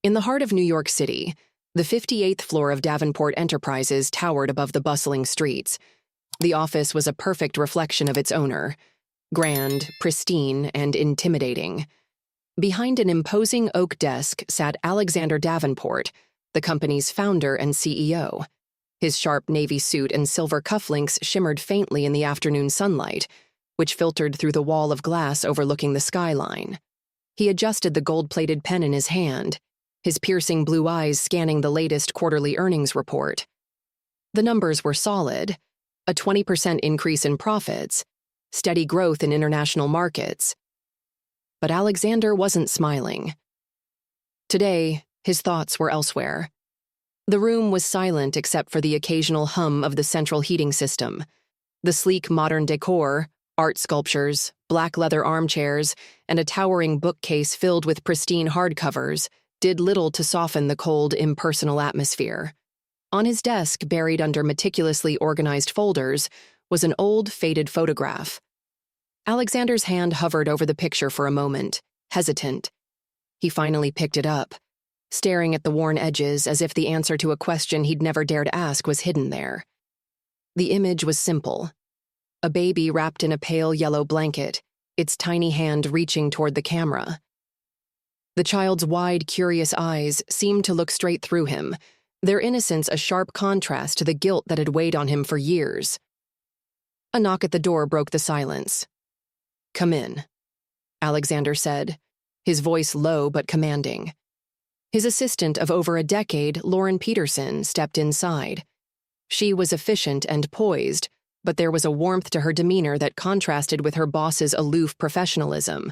In the heart of New York City, the 58th floor of Davenport Enterprises towered above the bustling streets. The office was a perfect reflection of its owner, grand, pristine, and intimidating. Behind an imposing oak desk sat Alexander Davenport, the company's founder and CEO. His sharp navy suit and silver cufflinks shimmered faintly in the afternoon sunlight, which filtered through the wall of glass overlooking the skyline. He adjusted the gold-plated pen in his hand, his piercing blue eyes scanning the latest quarterly earnings report. The numbers were solid: a 20% increase in profits, steady growth in international markets. But Alexander wasn't smiling. Today, his thoughts were elsewhere. The room was silent except for the occasional hum of the central heating system. The sleek modern decor, art sculptures, black leather armchairs, and a towering bookcase filled with pristine hardcovers did little to soften the cold, impersonal atmosphere. On his desk, buried under meticulously organized folders, was an old, faded photograph. Alexander's hand hovered over the picture for a moment, hesitant. He finally picked it up, staring at the worn edges as if the answer to a question he'd never dared ask was hidden there. The image was simple: a baby wrapped in a pale yellow blanket, its tiny hand reaching toward the camera. The child's wide, curious eyes seemed to look straight through him, their innocence a sharp contrast to the guilt that had weighed on him for years. A knock at the door broke the silence. "Come in," Alexander said, his voice low but commanding. His assistant of over a decade, Lauren Peterson, stepped inside. She was efficient and poised, but there was a warmth to her demeanor that contrasted with her boss's aloof professionalism.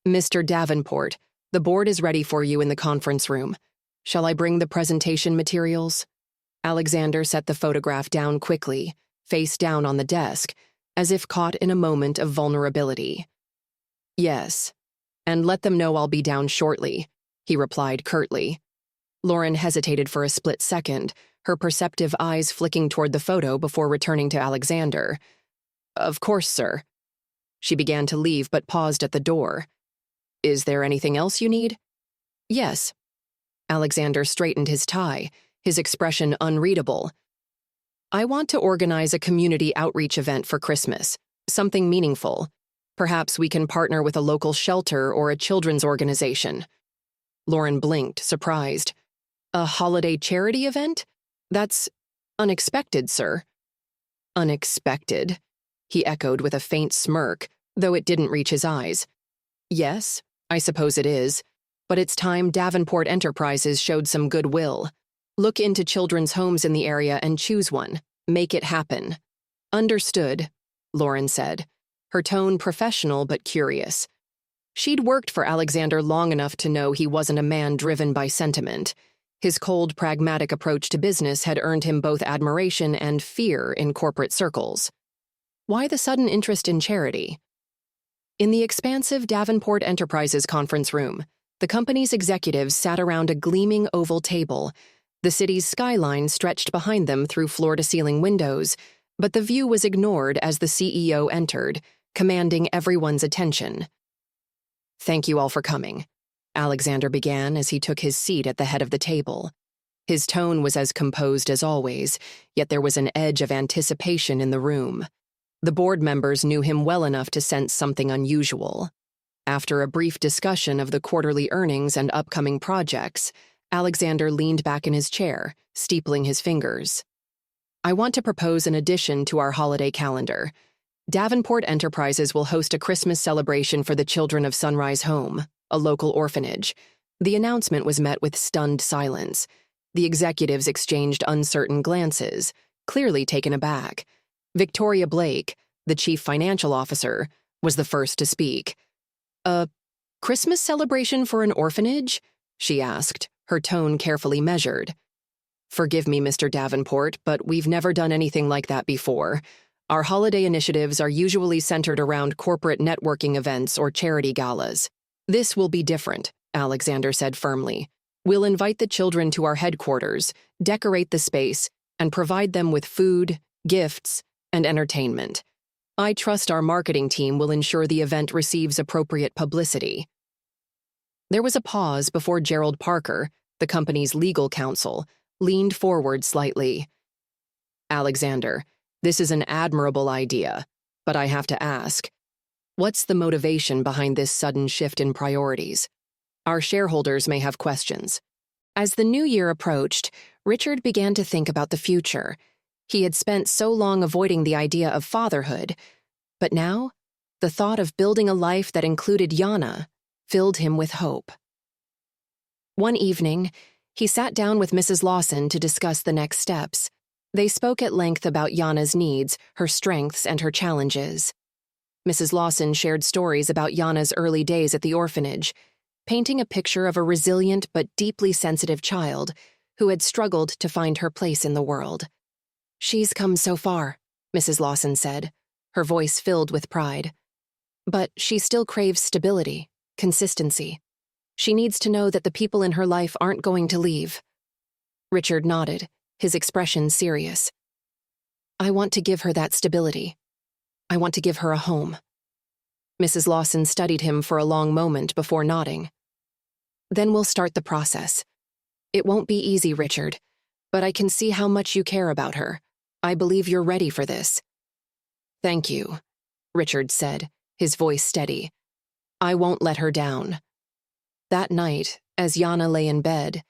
"Mr. Davenport, the board is ready for you in the conference room. Shall I bring the presentation materials?" Alexander set the photograph down quickly, face down on the desk, as if caught in a moment of vulnerability. "Yes, and let them know I'll be down shortly," he replied curtly. Lauren hesitated for a split second, her perceptive eyes flicking toward the photo before returning to Alexander. "Of course, sir." She began to leave but paused at the door. "Is there anything else you need?" "Yes." Alexander straightened his tie, his expression unreadable. "I want to organize a community outreach event for Christmas, something meaningful. Perhaps we can partner with a local shelter or a children's organization." Lauren blinked, surprised. "A holiday charity event? That's unexpected, sir." "Unexpected," he echoed with a faint smirk, though it didn't reach his eyes. "Yes, I suppose it is, but it's time Davenport Enterprises showed some goodwill. Look into children's homes in the area and choose one. Make it happen." "Understood," Lauren said, her tone professional but curious. She'd worked for Alexander long enough to know he wasn't a man driven by sentiment. His cold, pragmatic approach to business had earned him both admiration and fear in corporate circles. Why the sudden interest in charity? In the expansive Davenport Enterprises conference room, the company's executives sat around a gleaming oval table. The city's skyline stretched behind them through floor-to-ceiling windows, but the view was ignored as the CEO entered, commanding everyone's attention. "Thank you all for coming," Alexander began as he took his seat at the head of the table. His tone was as composed as always, yet there was an edge of anticipation in the room. The board members knew him well enough to sense something unusual. After a brief discussion of the quarterly earnings and upcoming projects, Alexander leaned back in his chair, steepling his fingers. "I want to propose an addition to our holiday calendar. Davenport Enterprises will host a Christmas celebration for the children of Sunrise Home, a local orphanage." The announcement was met with stunned silence. The executives exchanged uncertain glances, clearly taken aback. Victoria Blake, the chief financial officer, was the first to speak. "A Christmas celebration for an orphanage?" she asked, her tone carefully measured. "Forgive me, Mr. Davenport, but we've never done anything like that before. Our holiday initiatives are usually centered around corporate networking events or charity galas. This will be different," Alexander said firmly. "We'll invite the children to our headquarters, decorate the space, and provide them with food, gifts, and entertainment. I trust our marketing team will ensure the event receives appropriate publicity." There was a pause before Gerald Parker, the company's legal counsel, leaned forward slightly. Alexander, this is an admirable idea, but I have to ask, what's the motivation behind this sudden shift in priorities? Our shareholders may have questions. As the new year approached, Richard began to think about the future. He had spent so long avoiding the idea of fatherhood, but now, the thought of building a life that included Yana filled him with hope. One evening, he sat down with Mrs. Lawson to discuss the next steps. They spoke at length about Yana's needs, her strengths, and her challenges. Mrs. Lawson shared stories about Yana's early days at the orphanage, painting a picture of a resilient but deeply sensitive child who had struggled to find her place in the world. "She's come so far," Mrs. Lawson said, her voice filled with pride. "But she still craves stability, consistency. She needs to know that the people in her life aren't going to leave." Richard nodded, his expression serious. "I want to give her that stability. I want to give her a home." Mrs. Lawson studied him for a long moment before nodding. "Then we'll start the process. It won't be easy, Richard, but I can see how much you care about her. I believe you're ready for this." "Thank you," Richard said, his voice steady. "I won't let her down." That night, as Yana lay in bed,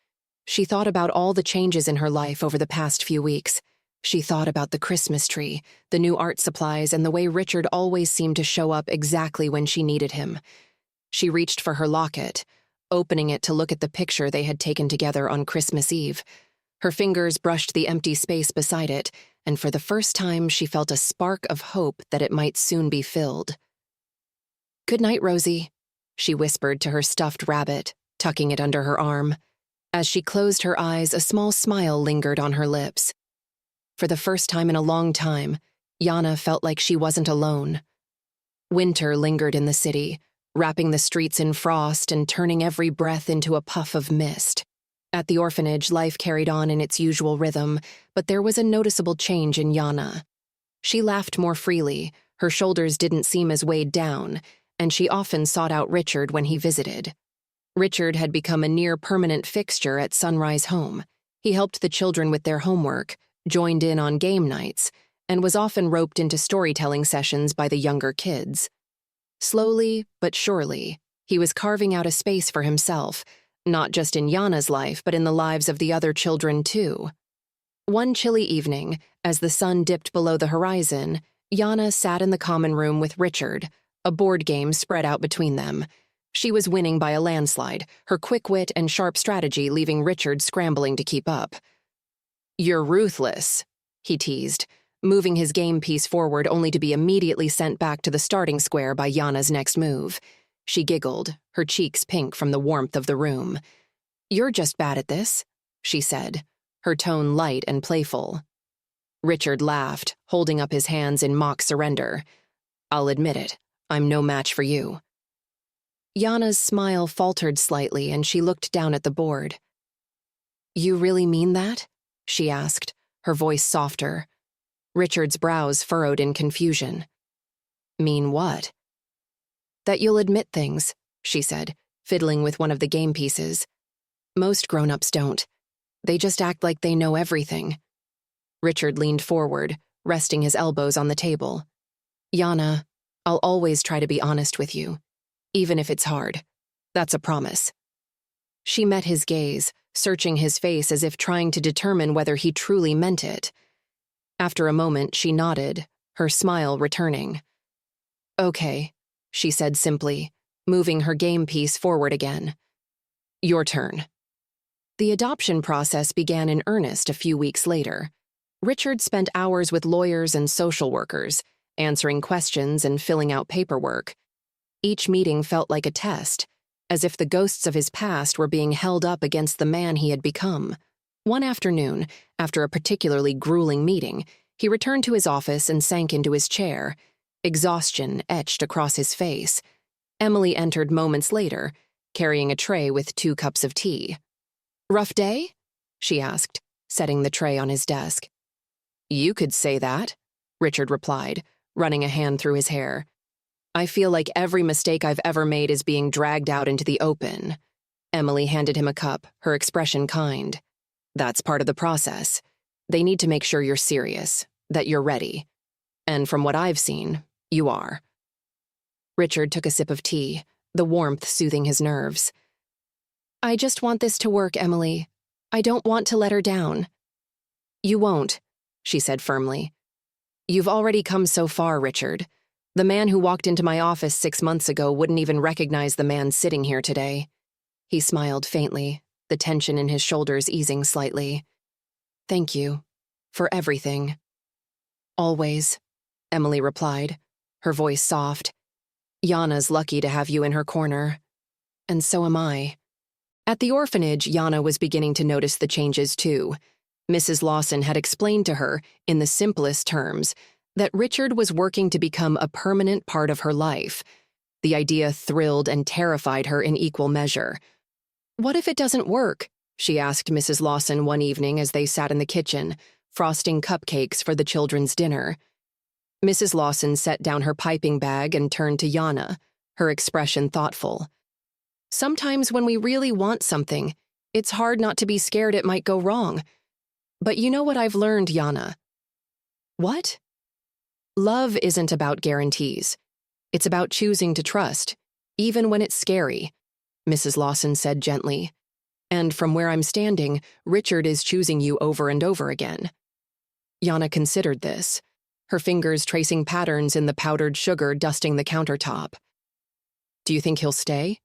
she thought about all the changes in her life over the past few weeks. She thought about the Christmas tree, the new art supplies, and the way Richard always seemed to show up exactly when she needed him. She reached for her locket, opening it to look at the picture they had taken together on Christmas Eve. Her fingers brushed the empty space beside it, and for the first time she felt a spark of hope that it might soon be filled. "Good night, Rosie," she whispered to her stuffed rabbit, tucking it under her arm. As she closed her eyes, a small smile lingered on her lips. For the first time in a long time, Yana felt like she wasn't alone. Winter lingered in the city, wrapping the streets in frost and turning every breath into a puff of mist. At the orphanage, life carried on in its usual rhythm, but there was a noticeable change in Yana. She laughed more freely, her shoulders didn't seem as weighed down, and she often sought out Richard when he visited. Richard had become a near-permanent fixture at Sunrise Home. He helped the children with their homework, joined in on game nights, and was often roped into storytelling sessions by the younger kids. Slowly but surely, he was carving out a space for himself, not just in Yana's life, but in the lives of the other children too. One chilly evening, as the sun dipped below the horizon, Yana sat in the common room with Richard, a board game spread out between them. She was winning by a landslide, her quick wit and sharp strategy leaving Richard scrambling to keep up. "You're ruthless," he teased, moving his game piece forward only to be immediately sent back to the starting square by Yana's next move. She giggled, her cheeks pink from the warmth of the room. "You're just bad at this," she said, her tone light and playful. Richard laughed, holding up his hands in mock surrender. "I'll admit it, I'm no match for you." Yana's smile faltered slightly and she looked down at the board. "You really mean that?" she asked, her voice softer. Richard's brows furrowed in confusion. "Mean what?" "That you'll admit things," she said, fiddling with one of the game pieces. "Most grown-ups don't. They just act like they know everything." Richard leaned forward, resting his elbows on the table. "Yana, I'll always try to be honest with you, even if it's hard. That's a promise." She met his gaze, searching his face as if trying to determine whether he truly meant it. After a moment, she nodded, her smile returning. "Okay," she said simply, moving her game piece forward again. "Your turn." The adoption process began in earnest a few weeks later. Richard spent hours with lawyers and social workers, answering questions and filling out paperwork. Each meeting felt like a test, as if the ghosts of his past were being held up against the man he had become. One afternoon, after a particularly grueling meeting, he returned to his office and sank into his chair, exhaustion etched across his face. Emily entered moments later, carrying a tray with 2 cups of tea. "Rough day?" she asked, setting the tray on his desk. "You could say that," Richard replied, running a hand through his hair. "I feel like every mistake I've ever made is being dragged out into the open. Emily handed him a cup, her expression kind. That's part of the process. They need to make sure you're serious, that you're ready. And from what I've seen, you are. Richard took a sip of tea, the warmth soothing his nerves. I just want this to work, Emily. I don't want to let her down. You won't, she said firmly. You've already come so far, Richard. The man who walked into my office 6 months ago wouldn't even recognize the man sitting here today. He smiled faintly, the tension in his shoulders easing slightly. Thank you. For everything. Always, Emily replied, her voice soft. Yana's lucky to have you in her corner. And so am I. At the orphanage, Yana was beginning to notice the changes too. Mrs. Lawson had explained to her, in the simplest terms, that Richard was working to become a permanent part of her life. The idea thrilled and terrified her in equal measure. What if it doesn't work? She asked Mrs. Lawson one evening as they sat in the kitchen, frosting cupcakes for the children's dinner. Mrs. Lawson set down her piping bag and turned to Yana, her expression thoughtful. Sometimes when we really want something, it's hard not to be scared it might go wrong. But you know what I've learned, Yana? What? Love isn't about guarantees. It's about choosing to trust, even when it's scary, Mrs. Lawson said gently. And from where I'm standing, Richard is choosing you over and over again. Yana considered this, her fingers tracing patterns in the powdered sugar dusting the countertop. Do you think he'll stay?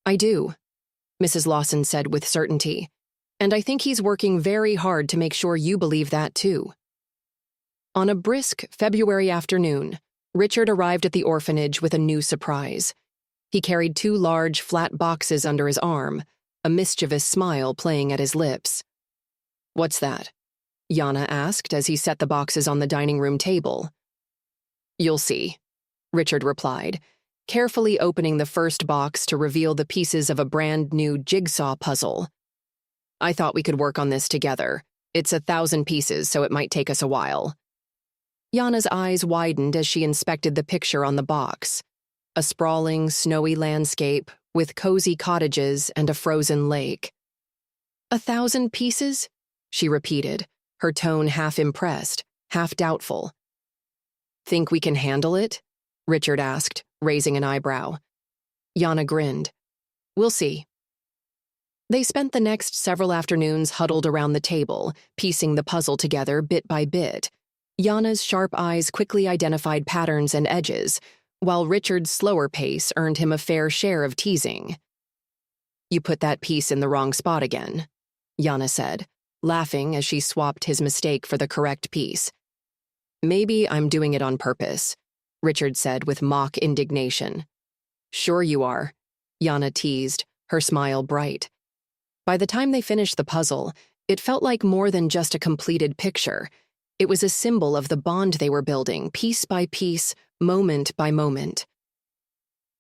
I do, Mrs. Lawson said with certainty. And I think he's working very hard to make sure you believe that too. On a brisk February afternoon, Richard arrived at the orphanage with a new surprise. He carried 2 large, flat boxes under his arm, a mischievous smile playing at his lips. What's that? Yana asked as he set the boxes on the dining room table. You'll see, Richard replied, carefully opening the first box to reveal the pieces of a brand new jigsaw puzzle. I thought we could work on this together. It's 1,000 pieces, so it might take us a while. Yana's eyes widened as she inspected the picture on the box. A sprawling, snowy landscape with cozy cottages and a frozen lake. 1,000 pieces? She repeated, her tone half impressed, half doubtful. Think we can handle it? Richard asked, raising an eyebrow. Yana grinned. We'll see. They spent the next several afternoons huddled around the table, piecing the puzzle together bit by bit. Yana's sharp eyes quickly identified patterns and edges, while Richard's slower pace earned him a fair share of teasing. You put that piece in the wrong spot again, Yana said, laughing as she swapped his mistake for the correct piece. Maybe I'm doing it on purpose, Richard said with mock indignation. Sure you are, Yana teased, her smile bright. By the time they finished the puzzle, it felt like more than just a completed picture. It was a symbol of the bond they were building, piece by piece, moment by moment.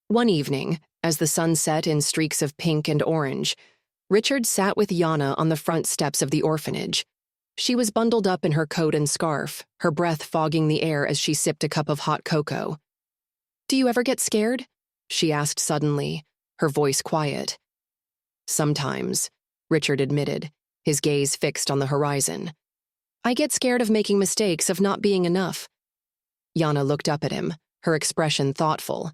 One evening, as the sun set in streaks of pink and orange, Richard sat with Yana on the front steps of the orphanage. She was bundled up in her coat and scarf, her breath fogging the air as she sipped a cup of hot cocoa. Do you ever get scared? She asked suddenly, her voice quiet. Sometimes, Richard admitted, his gaze fixed on the horizon. I get scared of making mistakes, of not being enough. Yana looked up at him, her expression thoughtful.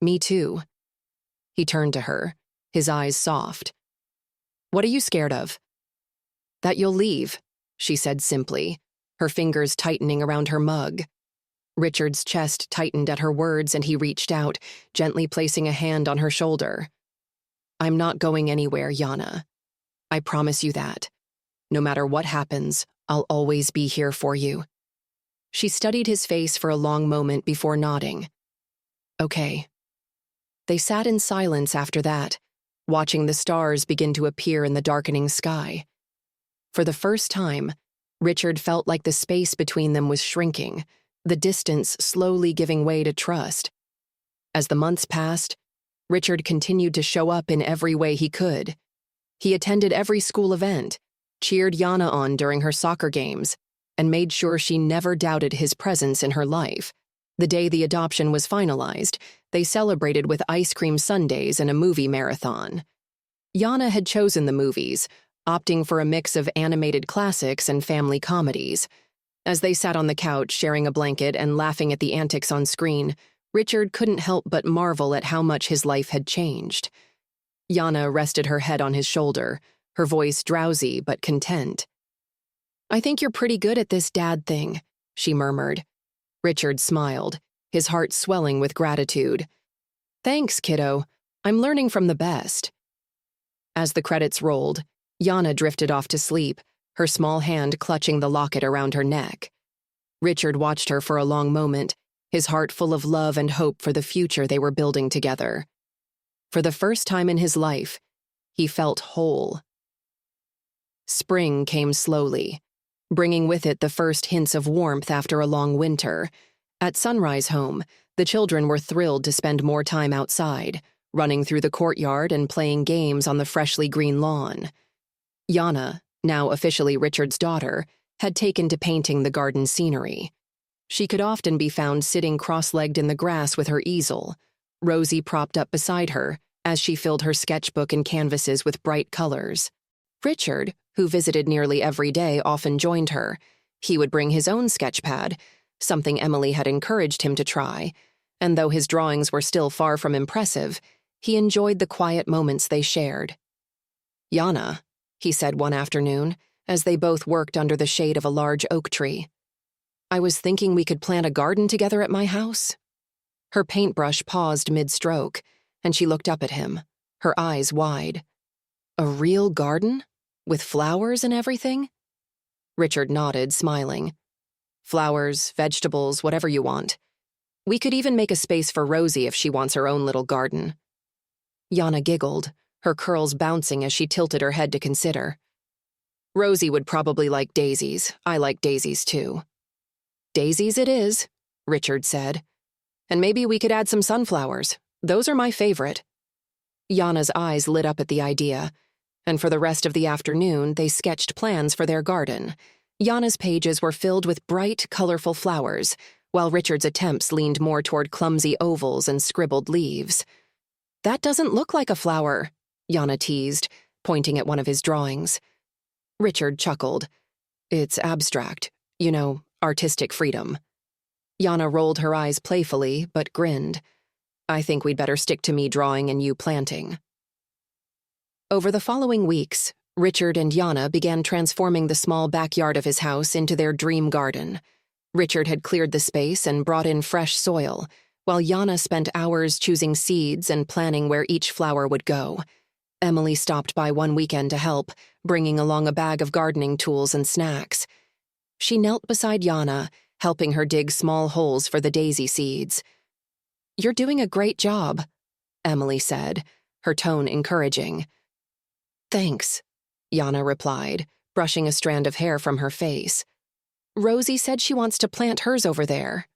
Me too. He turned to her, his eyes soft. What are you scared of? That you'll leave, she said simply, her fingers tightening around her mug. Richard's chest tightened at her words and he reached out, gently placing a hand on her shoulder. I'm not going anywhere, Yana. I promise you that. No matter what happens, I'll always be here for you. She studied his face for a long moment before nodding. Okay. They sat in silence after that, watching the stars begin to appear in the darkening sky. For the first time, Richard felt like the space between them was shrinking, the distance slowly giving way to trust. As the months passed, Richard continued to show up in every way he could. He attended every school event, cheered Yana on during her soccer games, and made sure she never doubted his presence in her life. The day the adoption was finalized, they celebrated with ice cream sundaes and a movie marathon. Yana had chosen the movies, opting for a mix of animated classics and family comedies. As they sat on the couch sharing a blanket and laughing at the antics on screen, Richard couldn't help but marvel at how much his life had changed. Yana rested her head on his shoulder, her voice drowsy but content. "I think you're pretty good at this dad thing," she murmured. Richard smiled, his heart swelling with gratitude. "Thanks, kiddo. I'm learning from the best." As the credits rolled, Yana drifted off to sleep, her small hand clutching the locket around her neck. Richard watched her for a long moment, his heart full of love and hope for the future they were building together. For the first time in his life, he felt whole. Spring came slowly, bringing with it the first hints of warmth after a long winter. At Sunrise Home, the children were thrilled to spend more time outside, running through the courtyard and playing games on the freshly green lawn. Yana, now officially Richard's daughter, had taken to painting the garden scenery. She could often be found sitting cross-legged in the grass with her easel, Rosie propped up beside her as she filled her sketchbook and canvases with bright colors. Richard, who visited nearly every day, often joined her. He would bring his own sketchpad, something Emily had encouraged him to try, and though his drawings were still far from impressive, he enjoyed the quiet moments they shared. "Yana," he said one afternoon, as they both worked under the shade of a large oak tree, "I was thinking we could plant a garden together at my house." Her paintbrush paused mid-stroke, and she looked up at him, her eyes wide. "A real garden? With flowers and everything?" Richard nodded, smiling. "Flowers, vegetables, whatever you want. We could even make a space for Rosie if she wants her own little garden." Yana giggled, her curls bouncing as she tilted her head to consider. "Rosie would probably like daisies. I like daisies too." "Daisies it is," Richard said. "And maybe we could add some sunflowers. Those are my favorite." Yana's eyes lit up at the idea, and for the rest of the afternoon they sketched plans for their garden. Yana's pages were filled with bright, colorful flowers, while Richard's attempts leaned more toward clumsy ovals and scribbled leaves. "That doesn't look like a flower," Yana teased, pointing at one of his drawings. Richard chuckled. "It's abstract, artistic freedom." Yana rolled her eyes playfully, but grinned. "I think we'd better stick to me drawing and you planting." Over the following weeks, Richard and Yana began transforming the small backyard of his house into their dream garden. Richard had cleared the space and brought in fresh soil, while Yana spent hours choosing seeds and planning where each flower would go. Emily stopped by one weekend to help, bringing along a bag of gardening tools and snacks. She knelt beside Yana, helping her dig small holes for the daisy seeds. "You're doing a great job," Emily said, her tone encouraging. "Thanks," Yana replied, brushing a strand of hair from her face. "Rosie said she wants to plant hers over there."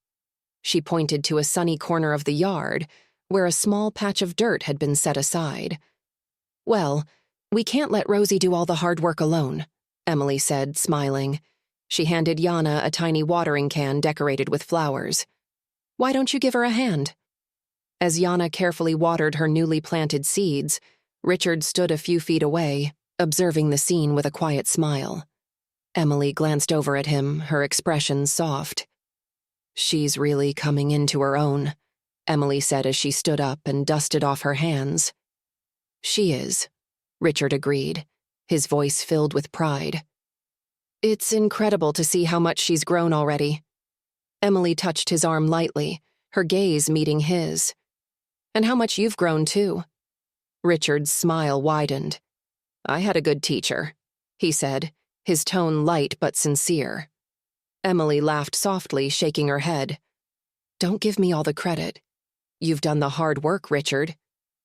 She pointed to a sunny corner of the yard, where a small patch of dirt had been set aside. "Well, we can't let Rosie do all the hard work alone," Emily said, smiling. She handed Yana a tiny watering can decorated with flowers. "Why don't you give her a hand?" As Yana carefully watered her newly planted seeds, Richard stood a few feet away, observing the scene with a quiet smile. Emily glanced over at him, her expression soft. "She's really coming into her own," Emily said as she stood up and dusted off her hands. "She is," Richard agreed, his voice filled with pride. "It's incredible to see how much she's grown already." Emily touched his arm lightly, her gaze meeting his. "And how much you've grown, too." Richard's smile widened. "I had a good teacher," he said, his tone light but sincere. Emily laughed softly, shaking her head. "Don't give me all the credit. You've done the hard work, Richard.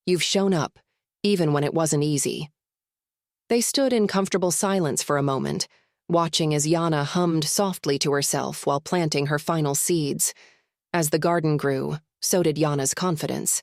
You've shown up, even when it wasn't easy." They stood in comfortable silence for a moment, watching as Yana hummed softly to herself while planting her final seeds. As the garden grew, so did Yana's confidence.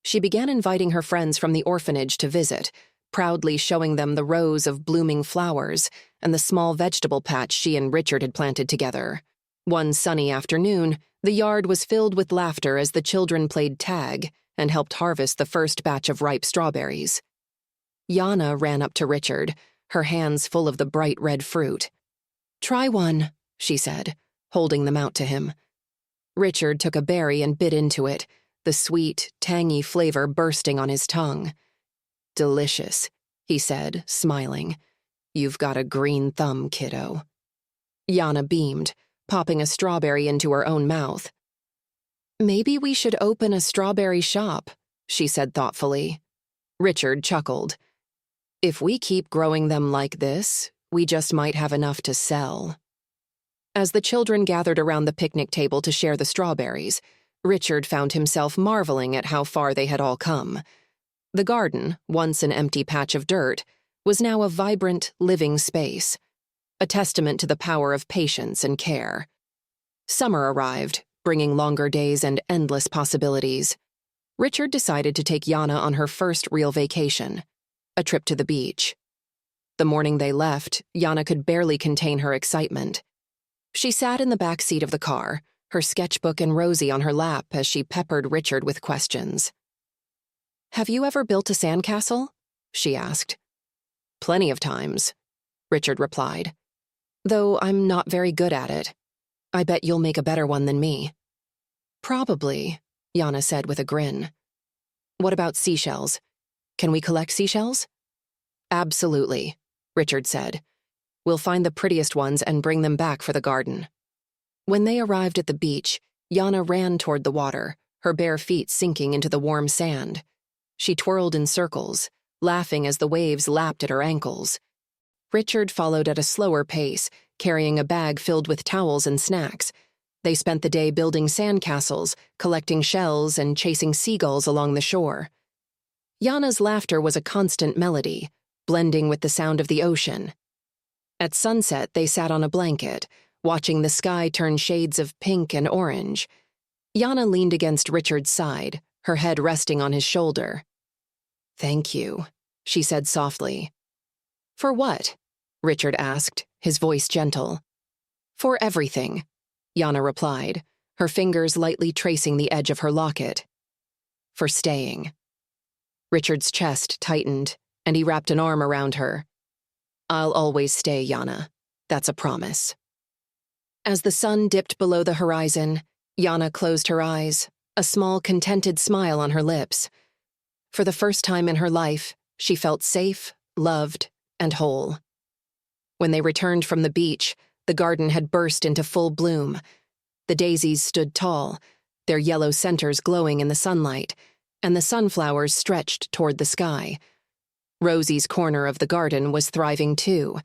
She began inviting her friends from the orphanage to visit, proudly showing them the rows of blooming flowers and the small vegetable patch she and Richard had planted together. One sunny afternoon, the yard was filled with laughter as the children played tag and helped harvest the first batch of ripe strawberries. Yana ran up to Richard, her hands full of the bright red fruit. "Try one," she said, holding them out to him. Richard took a berry and bit into it, the sweet, tangy flavor bursting on his tongue. "Delicious," he said, smiling. "You've got a green thumb, kiddo." Yana beamed, popping a strawberry into her own mouth. "Maybe we should open a strawberry shop," she said thoughtfully. Richard chuckled. "If we keep growing them like this, we just might have enough to sell." As the children gathered around the picnic table to share the strawberries, Richard found himself marveling at how far they had all come. The garden, once an empty patch of dirt, was now a vibrant, living space, a testament to the power of patience and care. Summer arrived, bringing longer days and endless possibilities. Richard decided to take Yana on her first real vacation, a trip to the beach. The morning they left, Yana could barely contain her excitement. She sat in the back seat of the car, her sketchbook and Rosie on her lap as she peppered Richard with questions. "Have you ever built a sandcastle?" she asked. "Plenty of times," Richard replied. "Though I'm not very good at it. I bet you'll make a better one than me." "Probably," Yana said with a grin. "What about seashells? Can we collect seashells?" "Absolutely," Richard said. "We'll find the prettiest ones and bring them back for the garden." When they arrived at the beach, Yana ran toward the water, her bare feet sinking into the warm sand. She twirled in circles, laughing as the waves lapped at her ankles. Richard followed at a slower pace, carrying a bag filled with towels and snacks. They spent the day building sandcastles, collecting shells, and chasing seagulls along the shore. Yana's laughter was a constant melody, blending with the sound of the ocean. At sunset, they sat on a blanket, watching the sky turn shades of pink and orange. Yana leaned against Richard's side, her head resting on his shoulder. "Thank you," she said softly. "For what?" Richard asked, his voice gentle. "For everything," Yana replied, her fingers lightly tracing the edge of her locket. "For staying." Richard's chest tightened, and he wrapped an arm around her. "I'll always stay, Yana. That's a promise." As the sun dipped below the horizon, Yana closed her eyes, a small, contented smile on her lips. For the first time in her life, she felt safe, loved, and whole. When they returned from the beach, the garden had burst into full bloom. The daisies stood tall, their yellow centers glowing in the sunlight, and the sunflowers stretched toward the sky. Rosie's corner of the garden was thriving too,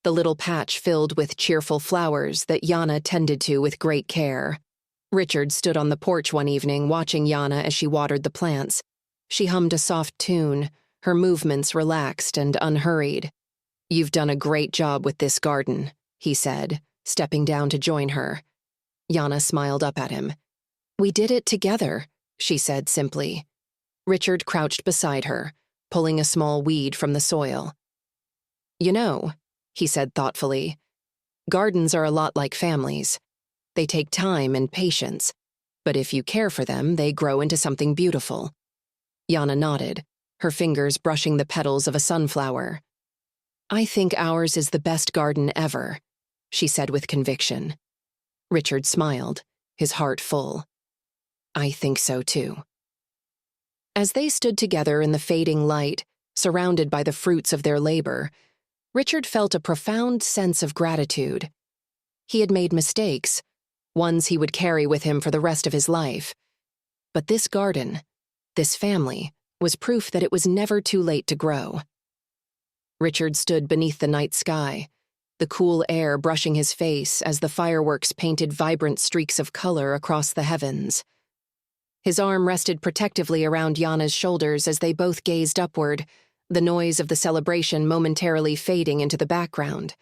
the little patch filled with cheerful flowers that Yana tended to with great care. Richard stood on the porch one evening watching Yana as she watered the plants. She hummed a soft tune, her movements relaxed and unhurried. "You've done a great job with this garden," he said, stepping down to join her. Yana smiled up at him. "We did it together," she said simply. Richard crouched beside her, pulling a small weed from the soil. "You know," he said thoughtfully, "gardens are a lot like families. They take time and patience, but if you care for them, they grow into something beautiful." Yana nodded, her fingers brushing the petals of a sunflower. "I think ours is the best garden ever," she said with conviction. Richard smiled, his heart full. "I think so too." As they stood together in the fading light, surrounded by the fruits of their labor, Richard felt a profound sense of gratitude. He had made mistakes, ones he would carry with him for the rest of his life. But this garden, this family, was proof that it was never too late to grow. Richard stood beneath the night sky, the cool air brushing his face as the fireworks painted vibrant streaks of color across the heavens. His arm rested protectively around Yana's shoulders as they both gazed upward, the noise of the celebration momentarily fading into the background.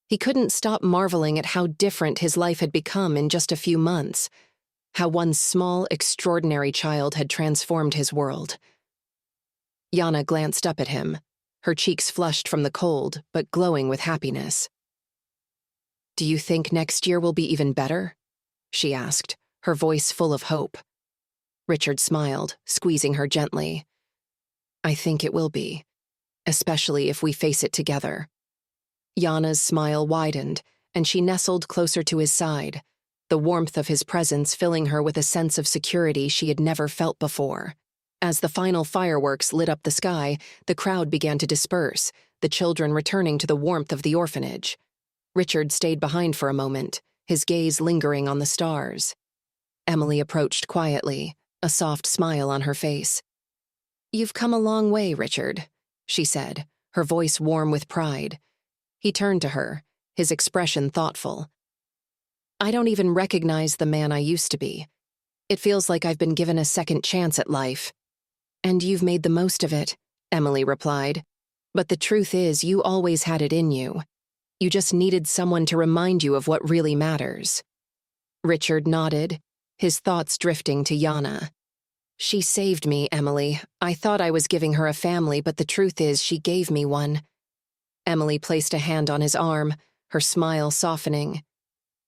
He couldn't stop marveling at how different his life had become in just a few months, how one small, extraordinary child had transformed his world. Yana glanced up at him, her cheeks flushed from the cold, but glowing with happiness. "Do you think next year will be even better?" she asked, her voice full of hope. Richard smiled, squeezing her gently. "I think it will be. especially if we face it together." Yana's smile widened, and she nestled closer to his side, the warmth of his presence filling her with a sense of security she had never felt before. As the final fireworks lit up the sky, the crowd began to disperse, the children returning to the warmth of the orphanage. Richard stayed behind for a moment, his gaze lingering on the stars. Emily approached quietly, a soft smile on her face. "You've come a long way, Richard," she said, her voice warm with pride. He turned to her, his expression thoughtful. "I don't even recognize the man I used to be. It feels like I've been given a second chance at life." "And you've made the most of it," Emily replied. "But the truth is, you always had it in you. You just needed someone to remind you of what really matters." Richard nodded, his thoughts drifting to Yana. "She saved me, Emily. I thought I was giving her a family, but the truth is she gave me one." Emily placed a hand on his arm, her smile softening.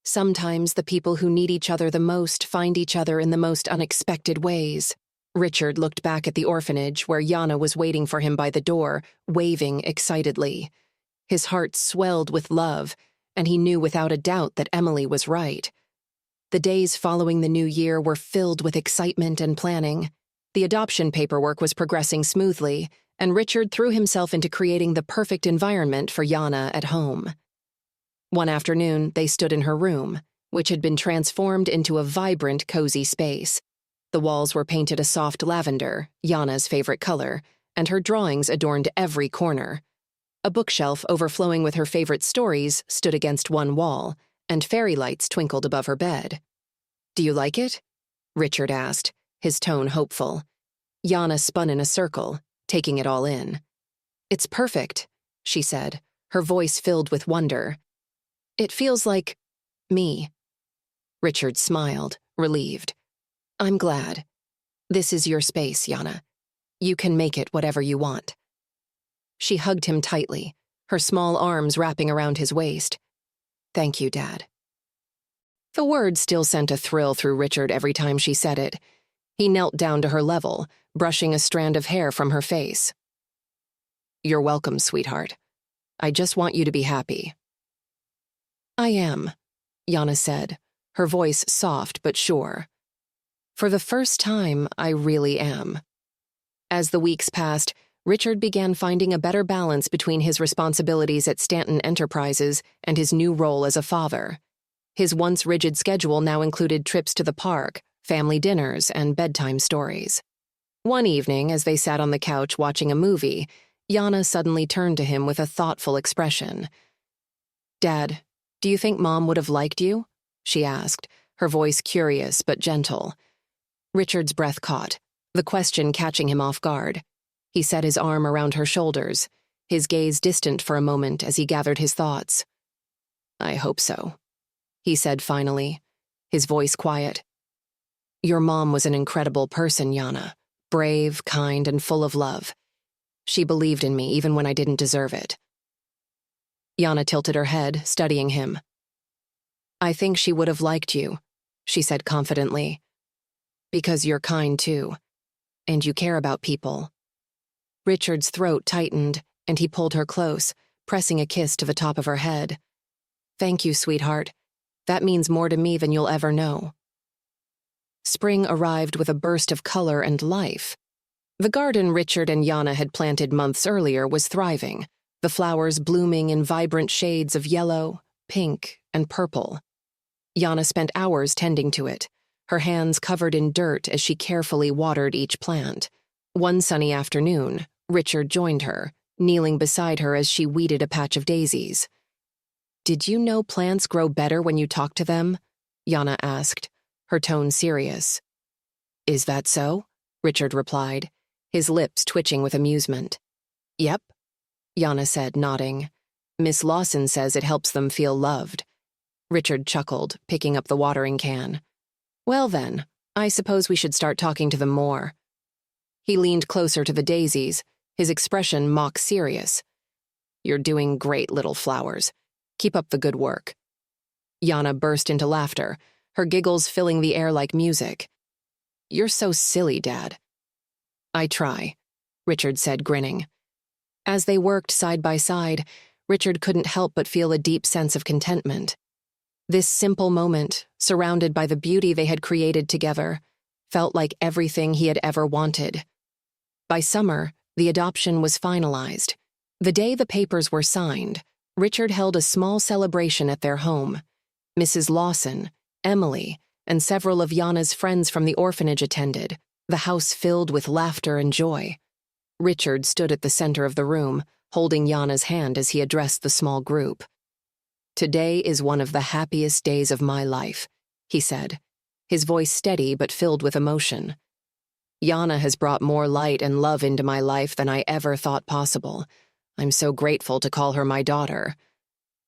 "Sometimes the people who need each other the most find each other in the most unexpected ways." Richard looked back at the orphanage where Yana was waiting for him by the door, waving excitedly. His heart swelled with love, and he knew without a doubt that Emily was right. The days following the new year were filled with excitement and planning. The adoption paperwork was progressing smoothly, and Richard threw himself into creating the perfect environment for Yana at home. One afternoon, they stood in her room, which had been transformed into a vibrant, cozy space. The walls were painted a soft lavender, Yana's favorite color, and her drawings adorned every corner. A bookshelf overflowing with her favorite stories stood against one wall, and fairy lights twinkled above her bed. "Do you like it?" Richard asked, his tone hopeful. Yana spun in a circle, taking it all in. "It's perfect," she said, her voice filled with wonder. "It feels like me." Richard smiled, relieved. "I'm glad. This is your space, Yana. You can make it whatever you want." She hugged him tightly, her small arms wrapping around his waist. "Thank you, Dad." The word still sent a thrill through Richard every time she said it. He knelt down to her level, brushing a strand of hair from her face. "You're welcome, sweetheart. I just want you to be happy." "I am," Yana said, her voice soft but sure. "For the first time, I really am." As the weeks passed, Richard began finding a better balance between his responsibilities at Stanton Enterprises and his new role as a father. His once rigid schedule now included trips to the park, family dinners, and bedtime stories. One evening, as they sat on the couch watching a movie, Yana suddenly turned to him with a thoughtful expression. "Dad, do you think Mom would have liked you?" she asked, her voice curious but gentle. Richard's breath caught, the question catching him off guard. He set his arm around her shoulders, his gaze distant for a moment as he gathered his thoughts. "I hope so," he said finally, his voice quiet. "Your mom was an incredible person, Yana. Brave, kind, and full of love. She believed in me even when I didn't deserve it." Yana tilted her head, studying him. "I think she would have liked you," she said confidently. "Because you're kind, too. And you care about people." Richard's throat tightened, and he pulled her close, pressing a kiss to the top of her head. "Thank you, sweetheart. That means more to me than you'll ever know." Spring arrived with a burst of color and life. The garden Richard and Yana had planted months earlier was thriving, the flowers blooming in vibrant shades of yellow, pink, and purple. Yana spent hours tending to it, her hands covered in dirt as she carefully watered each plant. One sunny afternoon, Richard joined her, kneeling beside her as she weeded a patch of daisies. "Did you know plants grow better when you talk to them?" Yana asked, her tone serious. "Is that so?" Richard replied, his lips twitching with amusement. "Yep," Yana said, nodding. "Miss Lawson says it helps them feel loved." Richard chuckled, picking up the watering can. "Well then, I suppose we should start talking to them more." He leaned closer to the daisies, his expression mock serious. "You're doing great, little flowers. Keep up the good work." Yana burst into laughter, her giggles filling the air like music. "You're so silly, Dad." "I try," Richard said, grinning. As they worked side by side, Richard couldn't help but feel a deep sense of contentment. This simple moment, surrounded by the beauty they had created together, felt like everything he had ever wanted. By summer, the adoption was finalized. The day the papers were signed, Richard held a small celebration at their home. Mrs. Lawson, Emily, and several of Jana's friends from the orphanage attended, the house filled with laughter and joy. Richard stood at the center of the room, holding Jana's hand as he addressed the small group. "Today is one of the happiest days of my life," he said, his voice steady but filled with emotion. "Jana has brought more light and love into my life than I ever thought possible. I'm so grateful to call her my daughter."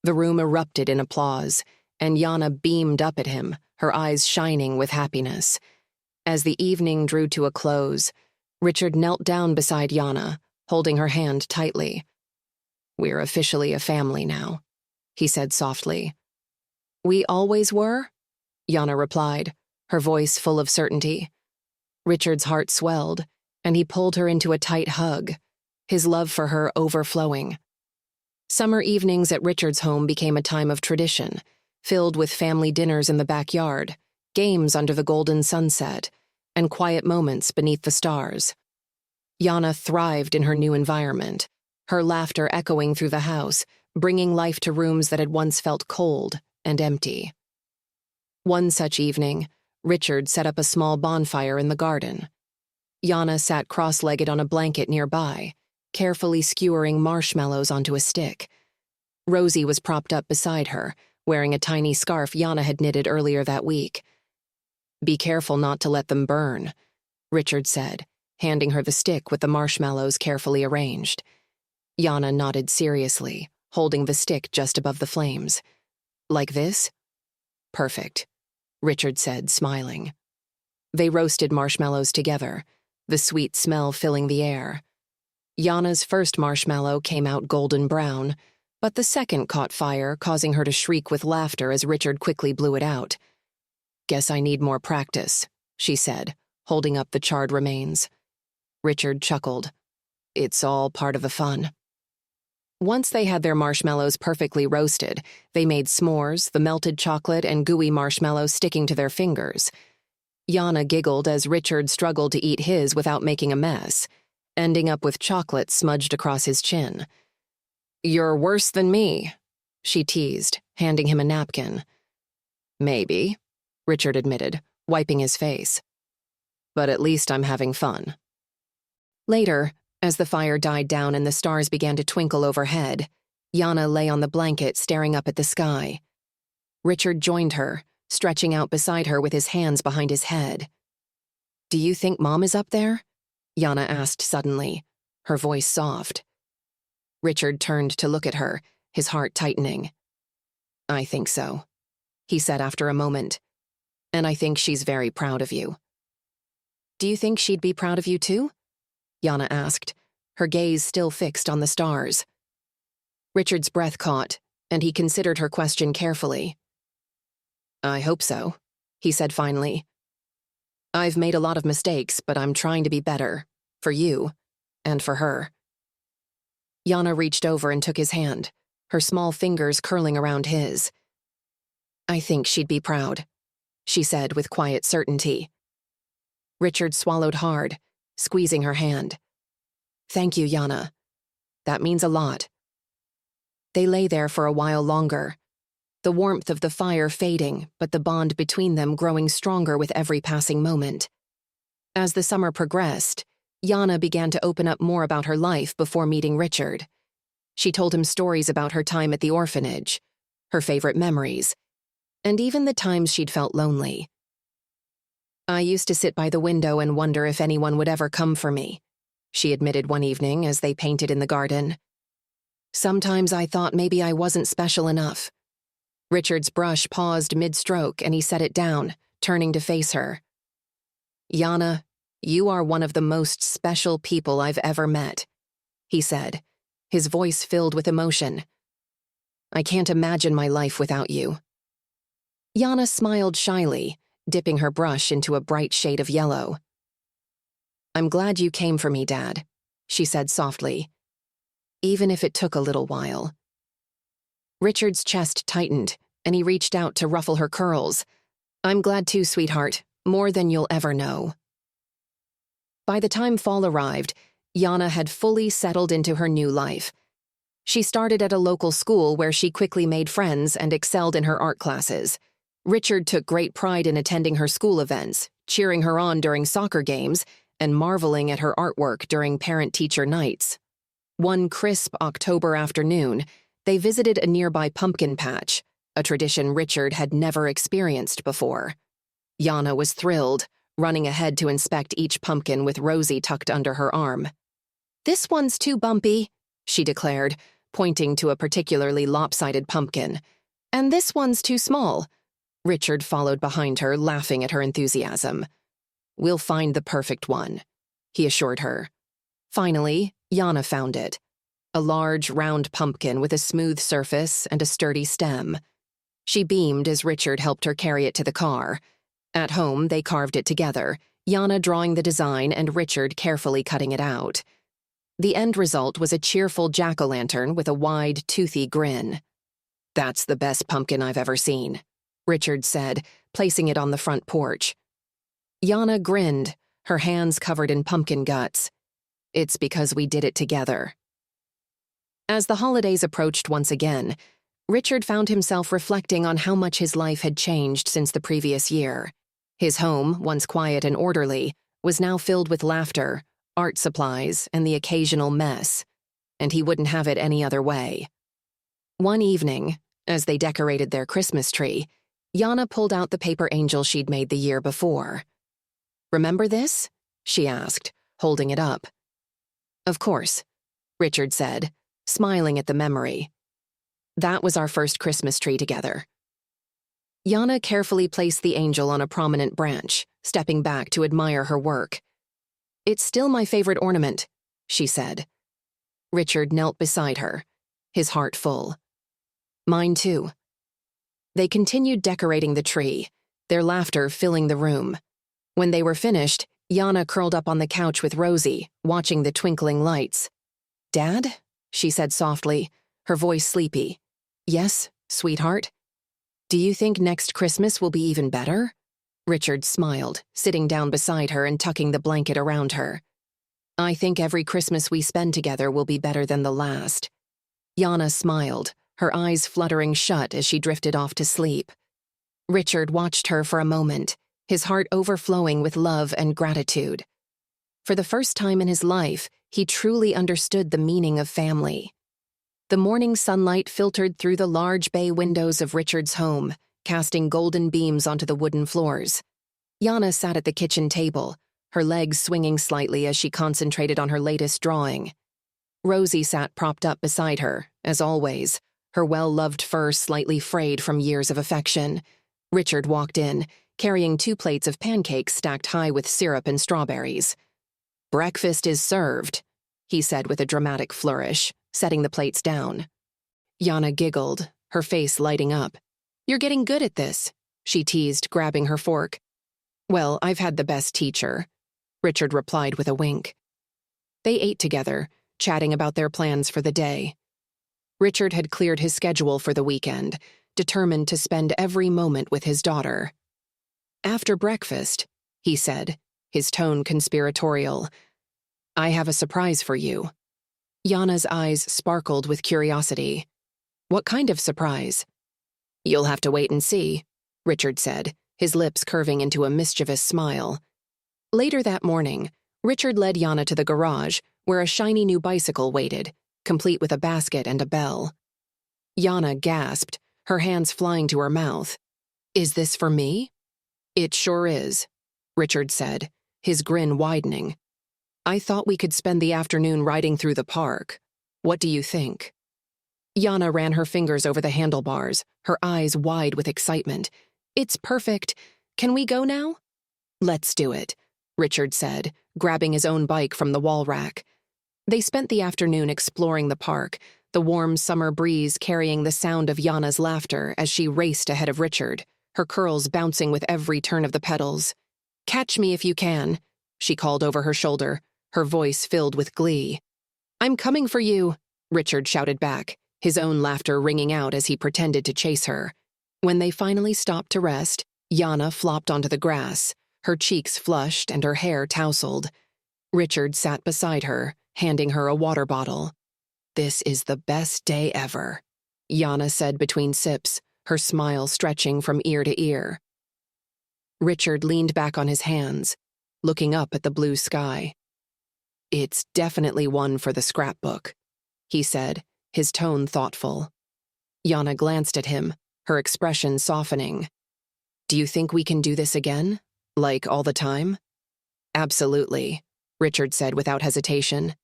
The room erupted in applause, and Jana beamed up at him, her eyes shining with happiness. As the evening drew to a close, Richard knelt down beside Jana, holding her hand tightly. "We're officially a family now," he said softly. "We always were?" Jana replied, her voice full of certainty. Richard's heart swelled, and he pulled her into a tight hug, his love for her overflowing. Summer evenings at Richard's home became a time of tradition, filled with family dinners in the backyard, games under the golden sunset, and quiet moments beneath the stars. Jana thrived in her new environment, her laughter echoing through the house, bringing life to rooms that had once felt cold and empty. One such evening, Richard set up a small bonfire in the garden. Jana sat cross-legged on a blanket nearby, carefully skewering marshmallows onto a stick. Rosie was propped up beside her, wearing a tiny scarf Jana had knitted earlier that week. "Be careful not to let them burn," Richard said, handing her the stick with the marshmallows carefully arranged. Jana nodded seriously, holding the stick just above the flames. "Like this?" "Perfect," Richard said, smiling. They roasted marshmallows together, the sweet smell filling the air. Jana's first marshmallow came out golden brown, but the second caught fire, causing her to shriek with laughter as Richard quickly blew it out. "Guess I need more practice," she said, holding up the charred remains. Richard chuckled. "It's all part of the fun." Once they had their marshmallows perfectly roasted, they made s'mores, the melted chocolate and gooey marshmallows sticking to their fingers. Jana giggled as Richard struggled to eat his without making a mess, ending up with chocolate smudged across his chin. "You're worse than me," she teased, handing him a napkin. "Maybe," Richard admitted, wiping his face. "But at least I'm having fun." Later, as the fire died down and the stars began to twinkle overhead, Jana lay on the blanket staring up at the sky. Richard joined her, stretching out beside her with his hands behind his head. "Do you think Mom is up there?" Jana asked suddenly, her voice soft. Richard turned to look at her, his heart tightening. "I think so," he said after a moment. "And I think she's very proud of you." "Do you think she'd be proud of you too?" Jana asked, her gaze still fixed on the stars. Richard's breath caught, and he considered her question carefully. "I hope so," he said finally. "I've made a lot of mistakes, but I'm trying to be better, for you, and for her." Jana reached over and took his hand, her small fingers curling around his. "I think she'd be proud," she said with quiet certainty. Richard swallowed hard, squeezing her hand. "Thank you, Jana. That means a lot." They lay there for a while longer, the warmth of the fire fading, but the bond between them growing stronger with every passing moment. As the summer progressed, Jana began to open up more about her life before meeting Richard. She told him stories about her time at the orphanage, her favorite memories, and even the times she'd felt lonely. "I used to sit by the window and wonder if anyone would ever come for me," she admitted one evening as they painted in the garden. "Sometimes I thought maybe I wasn't special enough." Richard's brush paused mid-stroke and he set it down, turning to face her. "Jana, you are one of the most special people I've ever met," he said, his voice filled with emotion. "I can't imagine my life without you." Jana smiled shyly, dipping her brush into a bright shade of yellow. "I'm glad you came for me, Dad," she said softly. even if it took a little while. Richard's chest tightened, and he reached out to ruffle her curls. I'm glad too, sweetheart, more than you'll ever know. By the time fall arrived, Yana had fully settled into her new life. She started at a local school where she quickly made friends and excelled in her art classes. Richard took great pride in attending her school events, cheering her on during soccer games, and marveling at her artwork during parent-teacher nights. One crisp October afternoon, they visited a nearby pumpkin patch, a tradition Richard had never experienced before. Yana was thrilled, running ahead to inspect each pumpkin with Rosie tucked under her arm. "This one's too bumpy," she declared, pointing to a particularly lopsided pumpkin. "And this one's too small." Richard followed behind her, laughing at her enthusiasm. "We'll find the perfect one," he assured her. Finally, Yana found it. A large, round pumpkin with a smooth surface and a sturdy stem. She beamed as Richard helped her carry it to the car. At home, they carved it together, Yana drawing the design and Richard carefully cutting it out. The end result was a cheerful jack-o'-lantern with a wide, toothy grin. "That's the best pumpkin I've ever seen," Richard said, placing it on the front porch. Yana grinned, her hands covered in pumpkin guts. "It's because we did it together." As the holidays approached once again, Richard found himself reflecting on how much his life had changed since the previous year. His home, once quiet and orderly, was now filled with laughter, art supplies, and the occasional mess, and he wouldn't have it any other way. One evening, as they decorated their Christmas tree, Yana pulled out the paper angel she'd made the year before. "Remember this?" she asked, holding it up. "Of course," Richard said, smiling at the memory. "That was our first Christmas tree together." Yana carefully placed the angel on a prominent branch, stepping back to admire her work. "It's still my favorite ornament," she said. Richard knelt beside her, his heart full. "Mine too." They continued decorating the tree, their laughter filling the room. When they were finished, Yana curled up on the couch with Rosie, watching the twinkling lights. "Dad?" she said softly, her voice sleepy. "Yes, sweetheart?" "Do you think next Christmas will be even better?" Richard smiled, sitting down beside her and tucking the blanket around her. "I think every Christmas we spend together will be better than the last." Yana smiled, her eyes fluttering shut as she drifted off to sleep. Richard watched her for a moment, his heart overflowing with love and gratitude. For the first time in his life, he truly understood the meaning of family. The morning sunlight filtered through the large bay windows of Richard's home, casting golden beams onto the wooden floors. Yana sat at the kitchen table, her legs swinging slightly as she concentrated on her latest drawing. Rosie sat propped up beside her, as always, her well-loved fur slightly frayed from years of affection. Richard walked in, carrying 2 plates of pancakes stacked high with syrup and strawberries. "Breakfast is served," he said with a dramatic flourish, setting the plates down. Yana giggled, her face lighting up. "You're getting good at this," she teased, grabbing her fork. "Well, I've had the best teacher," Richard replied with a wink. They ate together, chatting about their plans for the day. Richard had cleared his schedule for the weekend, determined to spend every moment with his daughter. "After breakfast," he said, his tone conspiratorial, "I have a surprise for you." Yana's eyes sparkled with curiosity. "What kind of surprise?" "You'll have to wait and see," Richard said, his lips curving into a mischievous smile. Later that morning, Richard led Yana to the garage, where a shiny new bicycle waited, complete with a basket and a bell. Yana gasped, her hands flying to her mouth. "Is this for me?" "It sure is," Richard said, his grin widening. "I thought we could spend the afternoon riding through the park. What do you think?" Yana ran her fingers over the handlebars, her eyes wide with excitement. "It's perfect. Can we go now?" "Let's do it," Richard said, grabbing his own bike from the wall rack. They spent the afternoon exploring the park, the warm summer breeze carrying the sound of Yana's laughter as she raced ahead of Richard, her curls bouncing with every turn of the pedals. "Catch me if you can," she called over her shoulder, her voice filled with glee. "I'm coming for you," Richard shouted back, his own laughter ringing out as he pretended to chase her. When they finally stopped to rest, Yana flopped onto the grass, her cheeks flushed and her hair tousled. Richard sat beside her, handing her a water bottle. "This is the best day ever," Yana said between sips, her smile stretching from ear to ear. Richard leaned back on his hands, looking up at the blue sky. "It's definitely one for the scrapbook," he said, his tone thoughtful. Yana glanced at him, her expression softening. "Do you think we can do this again? Like all the time?" "Absolutely," Richard said without hesitation.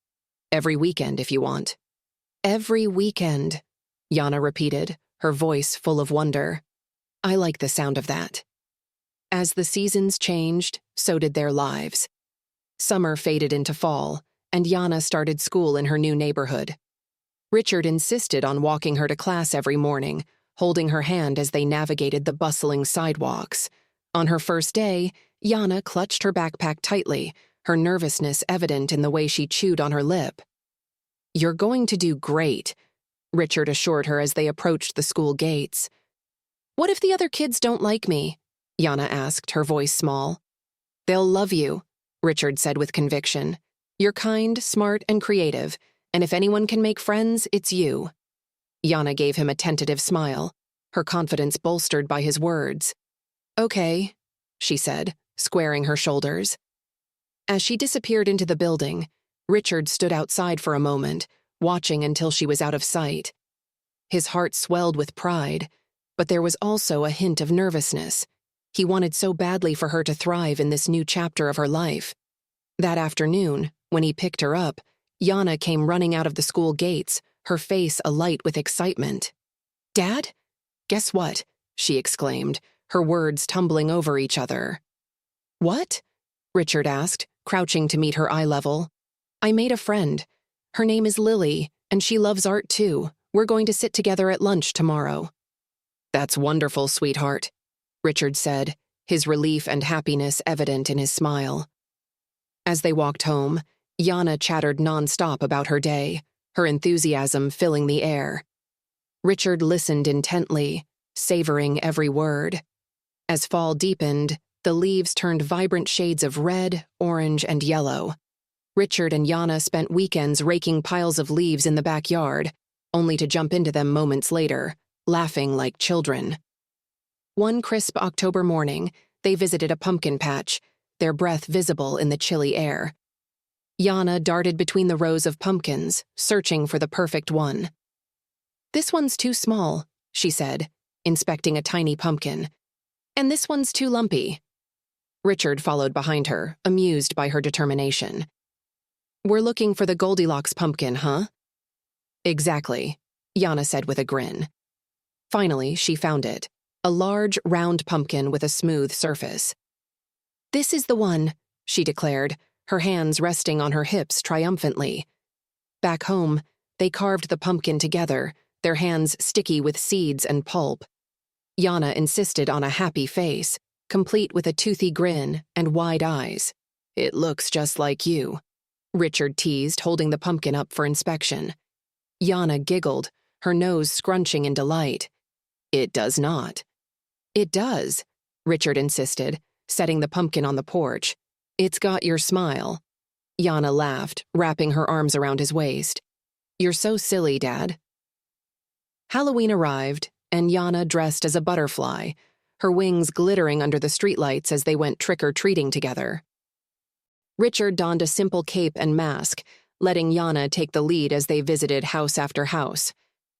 "Every weekend if you want." "Every weekend," Yana repeated, her voice full of wonder. "I like the sound of that." As the seasons changed, so did their lives. Summer faded into fall, and Yana started school in her new neighborhood. Richard insisted on walking her to class every morning, holding her hand as they navigated the bustling sidewalks. On her first day, Yana clutched her backpack tightly, her nervousness evident in the way she chewed on her lip. "You're going to do great," Richard assured her as they approached the school gates. "What if the other kids don't like me?" Yana asked, her voice small. "They'll love you," Richard said with conviction. "You're kind, smart, and creative, and if anyone can make friends, it's you." Yana gave him a tentative smile, her confidence bolstered by his words. "Okay," she said, squaring her shoulders. As she disappeared into the building, Richard stood outside for a moment, watching until she was out of sight. His heart swelled with pride, but there was also a hint of nervousness. He wanted so badly for her to thrive in this new chapter of her life. That afternoon, when he picked her up, Yana came running out of the school gates, her face alight with excitement. "Dad? Guess what?" she exclaimed, her words tumbling over each other. "What?" Richard asked, crouching to meet her eye level. "I made a friend. Her name is Lily, and she loves art too. We're going to sit together at lunch tomorrow." "That's wonderful, sweetheart," Richard said, his relief and happiness evident in his smile. As they walked home, Yana chattered nonstop about her day, her enthusiasm filling the air. Richard listened intently, savoring every word. As fall deepened, the leaves turned vibrant shades of red, orange, and yellow. Richard and Yana spent weekends raking piles of leaves in the backyard, only to jump into them moments later, laughing like children. One crisp October morning, they visited a pumpkin patch, their breath visible in the chilly air. Yana darted between the rows of pumpkins, searching for the perfect one. "This one's too small," she said, inspecting a tiny pumpkin. "And this one's too lumpy." Richard followed behind her, amused by her determination. "We're looking for the Goldilocks pumpkin, huh?" "Exactly," Yana said with a grin. Finally, she found it, a large, round pumpkin with a smooth surface. "This is the one," she declared, her hands resting on her hips triumphantly. Back home, they carved the pumpkin together, their hands sticky with seeds and pulp. Yana insisted on a happy face, complete with a toothy grin and wide eyes. "It looks just like you," Richard teased, holding the pumpkin up for inspection. Yana giggled, her nose scrunching in delight. "It does not." "It does," Richard insisted, setting the pumpkin on the porch. "It's got your smile." Yana laughed, wrapping her arms around his waist. "You're so silly, Dad." Halloween arrived, and Yana dressed as a butterfly, her wings glittering under the streetlights as they went trick-or-treating together. Richard donned a simple cape and mask, letting Yana take the lead as they visited house after house.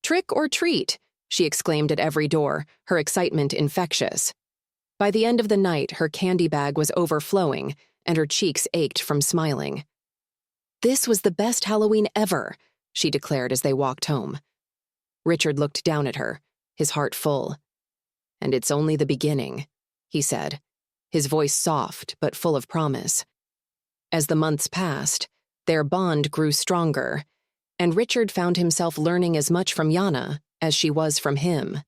"Trick or treat," she exclaimed at every door, her excitement infectious. By the end of the night, her candy bag was overflowing, and her cheeks ached from smiling. "This was the best Halloween ever," she declared as they walked home. Richard looked down at her, his heart full. "And it's only the beginning," he said, his voice soft but full of promise. As the months passed, their bond grew stronger, and Richard found himself learning as much from Yana as she was from him.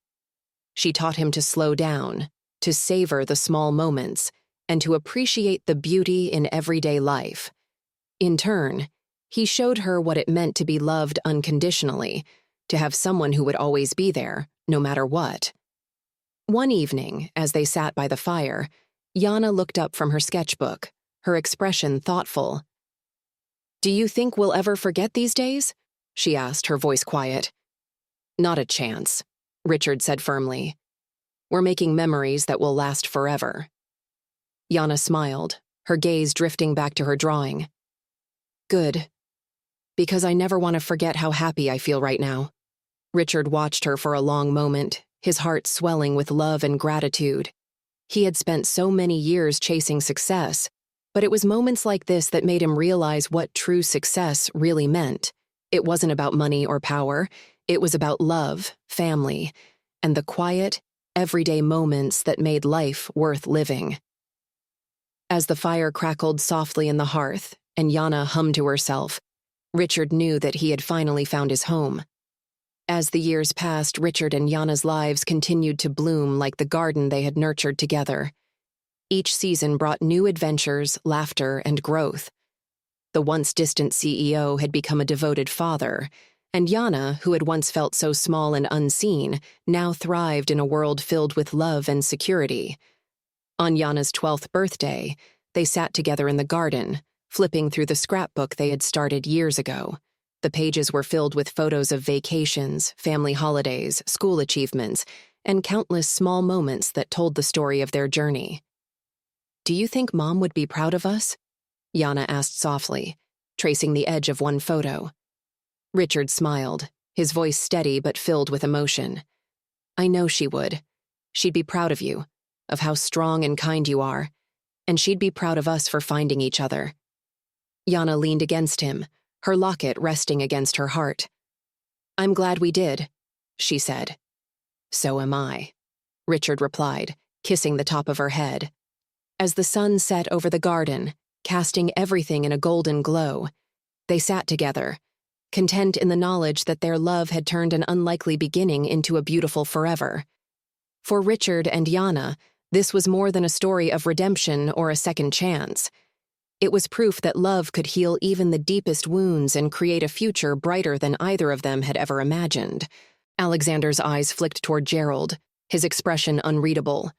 She taught him to slow down, to savor the small moments, and to appreciate the beauty in everyday life. In turn, He showed her what it meant to be loved unconditionally, to have someone who would always be there, no matter what. One evening, as they sat by the fire, Yana looked up from her sketchbook, her expression thoughtful. "Do you think we'll ever forget these days?" she asked, her voice quiet. "Not a chance," Richard said firmly. "We're making memories that will last forever." Yana smiled, her gaze drifting back to her drawing. "Good. Because I never want to forget how happy I feel right now." Richard watched her for a long moment, his heart swelling with love and gratitude. He had spent so many years chasing success, but it was moments like this that made him realize what true success really meant. It wasn't about money or power. It was about love, family, and the quiet, everyday moments that made life worth living. As the fire crackled softly in the hearth and Yana hummed to herself, Richard knew that he had finally found his home. As the years passed, Richard and Yana's lives continued to bloom like the garden they had nurtured together. Each season brought new adventures, laughter, and growth. The once distant CEO had become a devoted father, and Yana, who had once felt so small and unseen, now thrived in a world filled with love and security. On Yana's 12th birthday, they sat together in the garden, flipping through the scrapbook they had started years ago. The pages were filled with photos of vacations, family holidays, school achievements, and countless small moments that told the story of their journey. "Do you think Mom would be proud of us?" Yana asked softly, tracing the edge of one photo. Richard smiled, his voice steady but filled with emotion. "I know she would. She'd be proud of you, of how strong and kind you are, and she'd be proud of us for finding each other." Yana leaned against him, her locket resting against her heart. "I'm glad we did," she said. "So am I," Richard replied, kissing the top of her head. As the sun set over the garden, casting everything in a golden glow, they sat together, content in the knowledge that their love had turned an unlikely beginning into a beautiful forever. For Richard and Yana, this was more than a story of redemption or a second chance. It was proof that love could heal even the deepest wounds and create a future brighter than either of them had ever imagined. Alexander's eyes flicked toward Gerald, his expression unreadable.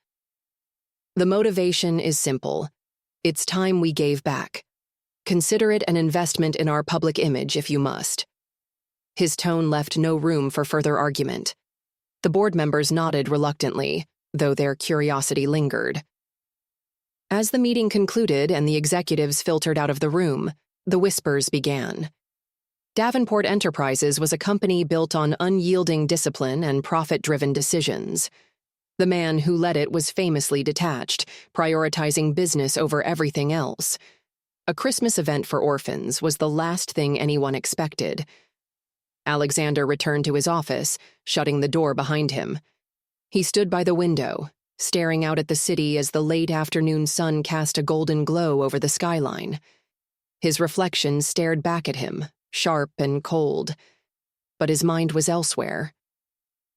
"The motivation is simple. It's time we gave back. Consider it an investment in our public image if you must." His tone left no room for further argument. The board members nodded reluctantly, though their curiosity lingered. As the meeting concluded and the executives filtered out of the room, the whispers began. Davenport Enterprises was a company built on unyielding discipline and profit-driven decisions. The man who led it was famously detached, prioritizing business over everything else. A Christmas event for orphans was the last thing anyone expected. Alexander returned to his office, shutting the door behind him. He stood by the window, staring out at the city as the late afternoon sun cast a golden glow over the skyline. His reflection stared back at him, sharp and cold. But his mind was elsewhere.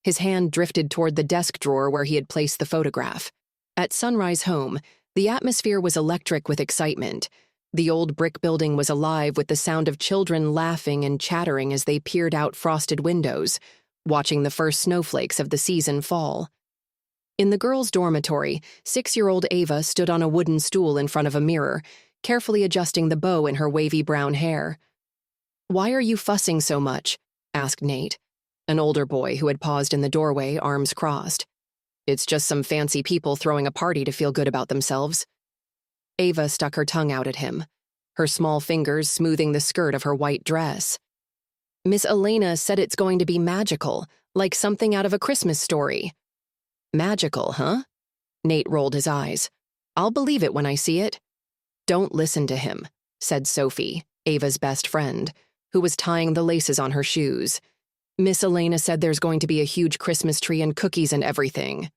His hand drifted toward the desk drawer where he had placed the photograph. At Sunrise Home, the atmosphere was electric with excitement. The old brick building was alive with the sound of children laughing and chattering as they peered out frosted windows, watching the first snowflakes of the season fall. In the girls' dormitory, 6-year-old Ava stood on a wooden stool in front of a mirror, carefully adjusting the bow in her wavy brown hair. "Why are you fussing so much?" asked Nate, an older boy who had paused in the doorway, arms crossed. "It's just some fancy people throwing a party to feel good about themselves." Ava stuck her tongue out at him, her small fingers smoothing the skirt of her white dress. "Miss Elena said it's going to be magical, like something out of a Christmas story." "Magical, huh?" Nate rolled his eyes. "I'll believe it when I see it." "Don't listen to him," said Sophie, Ava's best friend, who was tying the laces on her shoes. "Miss Elena said there's going to be a huge Christmas tree and cookies and everything."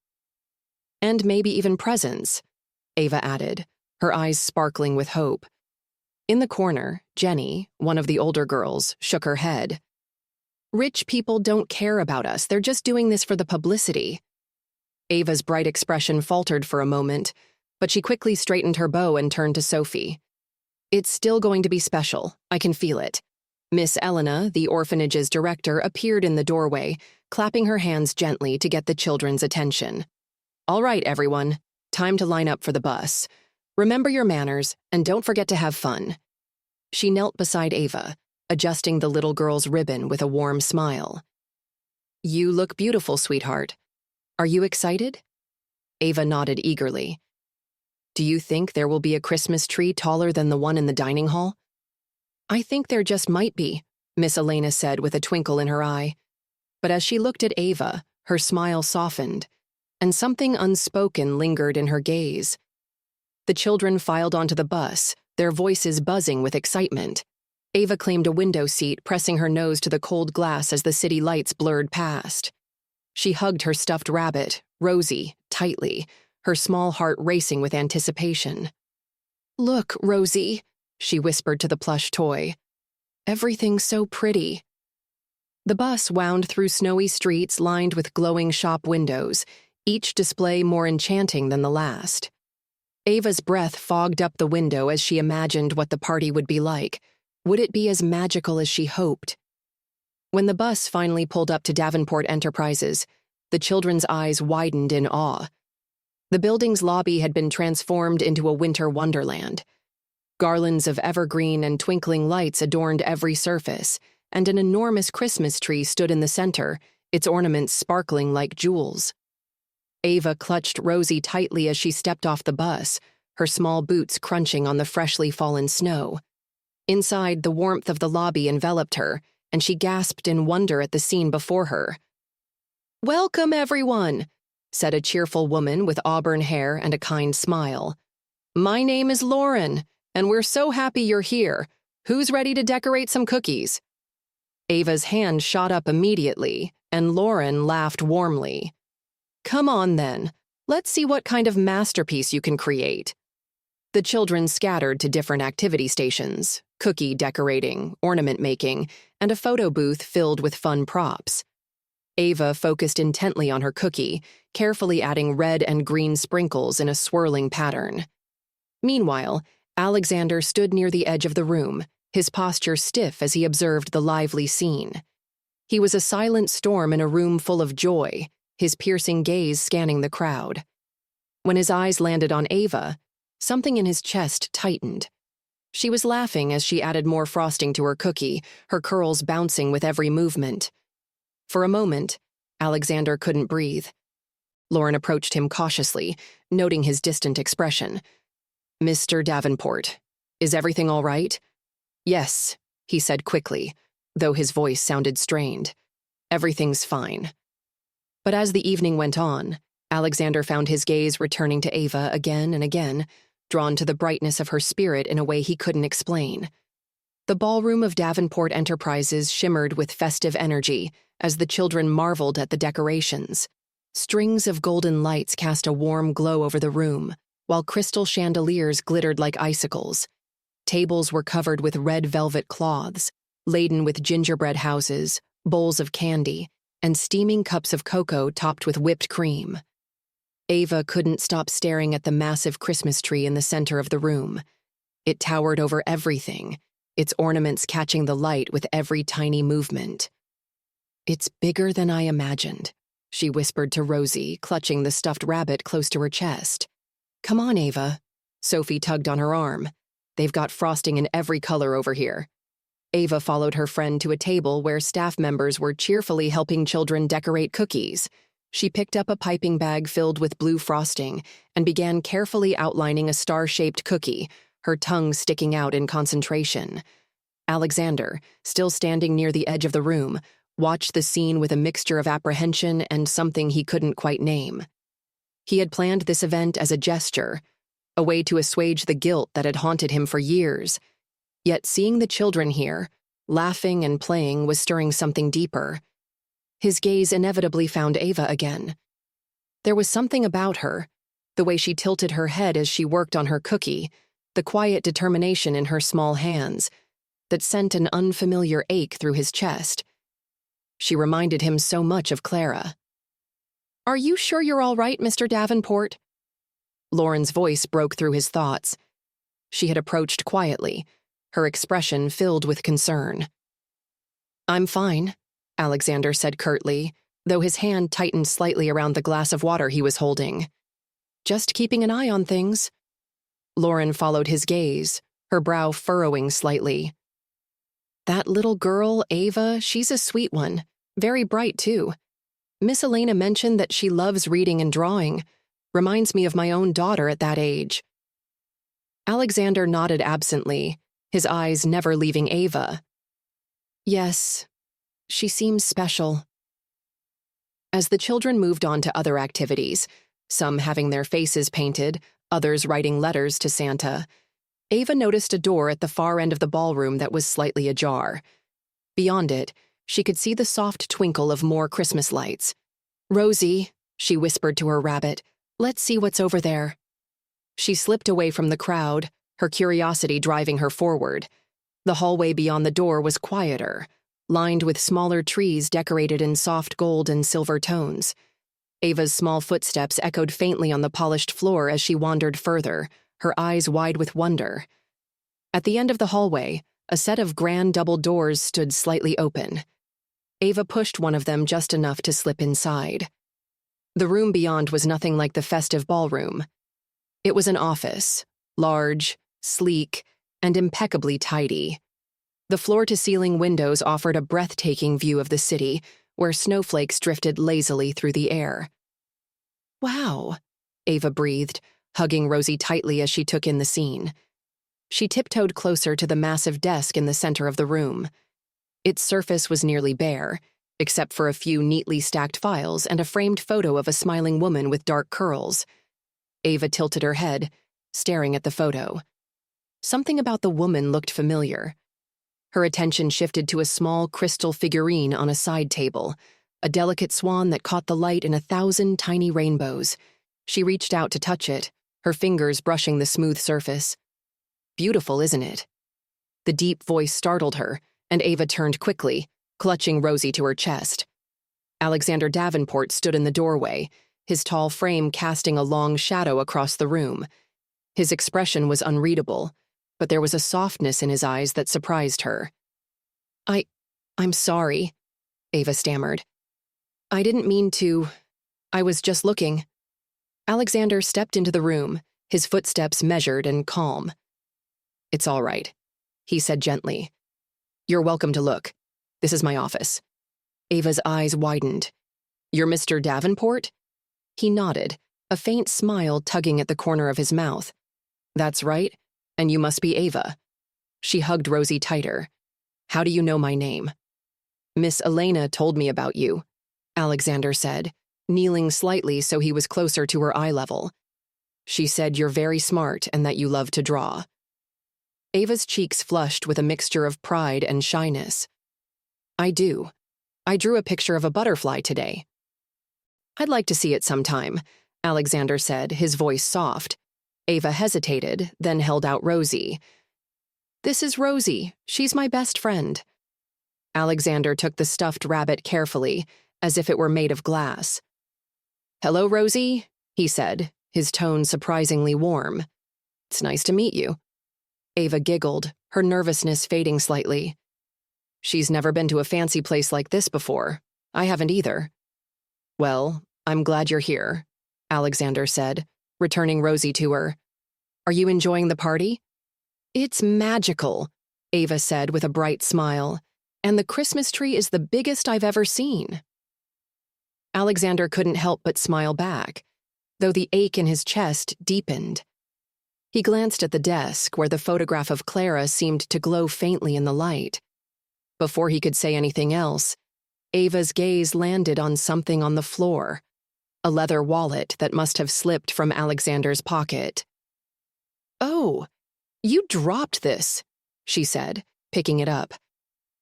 "And maybe even presents," Ava added, her eyes sparkling with hope. In the corner, Jenny, one of the older girls, shook her head. "Rich people don't care about us. They're just doing this for the publicity." Ava's bright expression faltered for a moment, but she quickly straightened her bow and turned to Sophie. "It's still going to be special. I can feel it. Miss Elena, the orphanage's director, appeared in the doorway, clapping her hands gently to get the children's attention. "All right, everyone. Time to line up for the bus. Remember your manners, and don't forget to have fun." She knelt beside Ava, adjusting the little girl's ribbon with a warm smile. "You look beautiful, sweetheart. Are you excited?" Ava nodded eagerly. "Do you think there will be a Christmas tree taller than the one in the dining hall?" "I think there just might be," Miss Elena said with a twinkle in her eye. But as she looked at Ava, her smile softened, and something unspoken lingered in her gaze. The children filed onto the bus, their voices buzzing with excitement. Ava claimed a window seat, pressing her nose to the cold glass as the city lights blurred past. She hugged her stuffed rabbit, Rosie, tightly, her small heart racing with anticipation. "Look, Rosie," she whispered to the plush toy. "Everything's so pretty." The bus wound through snowy streets lined with glowing shop windows, each display more enchanting than the last. Ava's breath fogged up the window as she imagined what the party would be like. Would it be as magical as she hoped? When the bus finally pulled up to Davenport Enterprises, the children's eyes widened in awe. The building's lobby had been transformed into a winter wonderland. Garlands of evergreen and twinkling lights adorned every surface, and an enormous Christmas tree stood in the center, its ornaments sparkling like jewels. Ava clutched Rosie tightly as she stepped off the bus, her small boots crunching on the freshly fallen snow. Inside, the warmth of the lobby enveloped her, and she gasped in wonder at the scene before her. "Welcome, everyone," said a cheerful woman with auburn hair and a kind smile. "My name is Lauren, and we're so happy you're here. Who's ready to decorate some cookies?" Ava's hand shot up immediately, and Lauren laughed warmly. "Come on, then. Let's see what kind of masterpiece you can create." The children scattered to different activity stations, cookie decorating, ornament making, and a photo booth filled with fun props. Ava focused intently on her cookie, carefully adding red and green sprinkles in a swirling pattern. Meanwhile, Alexander stood near the edge of the room, his posture stiff as he observed the lively scene. He was a silent storm in a room full of joy, his piercing gaze scanning the crowd. When his eyes landed on Ava, something in his chest tightened. She was laughing as she added more frosting to her cookie, her curls bouncing with every movement. For a moment, Alexander couldn't breathe. Lauren approached him cautiously, noting his distant expression. "Mr. Davenport, is everything all right?" "Yes," he said quickly, though his voice sounded strained. "Everything's fine." But as the evening went on, Alexander found his gaze returning to Ava again and again, drawn to the brightness of her spirit in a way he couldn't explain. The ballroom of Davenport Enterprises shimmered with festive energy as the children marveled at the decorations. Strings of golden lights cast a warm glow over the room, while crystal chandeliers glittered like icicles. Tables were covered with red velvet cloths, laden with gingerbread houses, bowls of candy, and steaming cups of cocoa topped with whipped cream. Ava couldn't stop staring at the massive Christmas tree in the center of the room. It towered over everything, its ornaments catching the light with every tiny movement. "It's bigger than I imagined," she whispered to Rosie, clutching the stuffed rabbit close to her chest. "Come on, Ava." Sophie tugged on her arm. "They've got frosting in every color over here." Ava followed her friend to a table where staff members were cheerfully helping children decorate cookies. She picked up a piping bag filled with blue frosting and began carefully outlining a star-shaped cookie, her tongue sticking out in concentration. Alexander, still standing near the edge of the room, watched the scene with a mixture of apprehension and something he couldn't quite name. He had planned this event as a gesture, a way to assuage the guilt that had haunted him for years. Yet seeing the children here, laughing and playing, was stirring something deeper. His gaze inevitably found Ava again. There was something about her, the way she tilted her head as she worked on her cookie, the quiet determination in her small hands, that sent an unfamiliar ache through his chest. She reminded him so much of Clara. "Are you sure you're all right, Mr. Davenport?" Lauren's voice broke through his thoughts. She had approached quietly, her expression filled with concern. I'm fine, Alexander said curtly, though his hand tightened slightly around the glass of water he was holding. Just keeping an eye on things. Lauren followed his gaze, her brow furrowing slightly. That little girl, Ava, she's a sweet one. Very bright, too. Miss Elena mentioned that she loves reading and drawing. Reminds me of my own daughter at that age. Alexander nodded absently, his eyes never leaving Ava. Yes, she seems special. As the children moved on to other activities, some having their faces painted, others writing letters to Santa, Ava noticed a door at the far end of the ballroom that was slightly ajar. Beyond it, she could see the soft twinkle of more Christmas lights. "Rosie," she whispered to her rabbit, "let's see what's over there." She slipped away from the crowd, her curiosity driving her forward. The hallway beyond the door was quieter, lined with smaller trees decorated in soft gold and silver tones. Ava's small footsteps echoed faintly on the polished floor as she wandered further, her eyes wide with wonder. At the end of the hallway, a set of grand double doors stood slightly open. Ava pushed one of them just enough to slip inside. The room beyond was nothing like the festive ballroom. It was an office, large, sleek, and impeccably tidy. The floor-to-ceiling windows offered a breathtaking view of the city, where snowflakes drifted lazily through the air. "Wow," Ava breathed, hugging Rosie tightly as she took in the scene. She tiptoed closer to the massive desk in the center of the room. Its surface was nearly bare, except for a few neatly stacked files and a framed photo of a smiling woman with dark curls. Ava tilted her head, staring at the photo. Something about the woman looked familiar. Her attention shifted to a small crystal figurine on a side table, a delicate swan that caught the light in 1,000 tiny rainbows. She reached out to touch it, her fingers brushing the smooth surface. "Beautiful, isn't it?" The deep voice startled her, and Ava turned quickly, clutching Rosie to her chest. Alexander Davenport stood in the doorway, his tall frame casting a long shadow across the room. His expression was unreadable, but there was a softness in his eyes that surprised her. I'm sorry," Ava stammered. "I didn't mean to. I was just looking." Alexander stepped into the room, his footsteps measured and calm. "It's all right," he said gently. "You're welcome to look. This is my office." Ava's eyes widened. "You're Mr. Davenport?" He nodded, a faint smile tugging at the corner of his mouth. "That's right, and you must be Ava." She hugged Rosie tighter. "How do you know my name?" "Miss Elena told me about you," Alexander said, kneeling slightly so he was closer to her eye level. "She said you're very smart and that you love to draw." Ava's cheeks flushed with a mixture of pride and shyness. "I do. I drew a picture of a butterfly today." "I'd like to see it sometime," Alexander said, his voice soft. Ava hesitated, then held out Rosie. "This is Rosie. She's my best friend." Alexander took the stuffed rabbit carefully, as if it were made of glass. "Hello, Rosie," he said, his tone surprisingly warm. "It's nice to meet you." Ava giggled, her nervousness fading slightly. "She's never been to a fancy place like this before. I haven't either." "Well, I'm glad you're here," Alexander said, returning Rosie to her. "Are you enjoying the party?" "It's magical," Ava said with a bright smile, "and the Christmas tree is the biggest I've ever seen." Alexander couldn't help but smile back, though the ache in his chest deepened. He glanced at the desk where the photograph of Clara seemed to glow faintly in the light. Before he could say anything else, Ava's gaze landed on something on the floor, a leather wallet that must have slipped from Alexander's pocket. "Oh, you dropped this," she said, picking it up.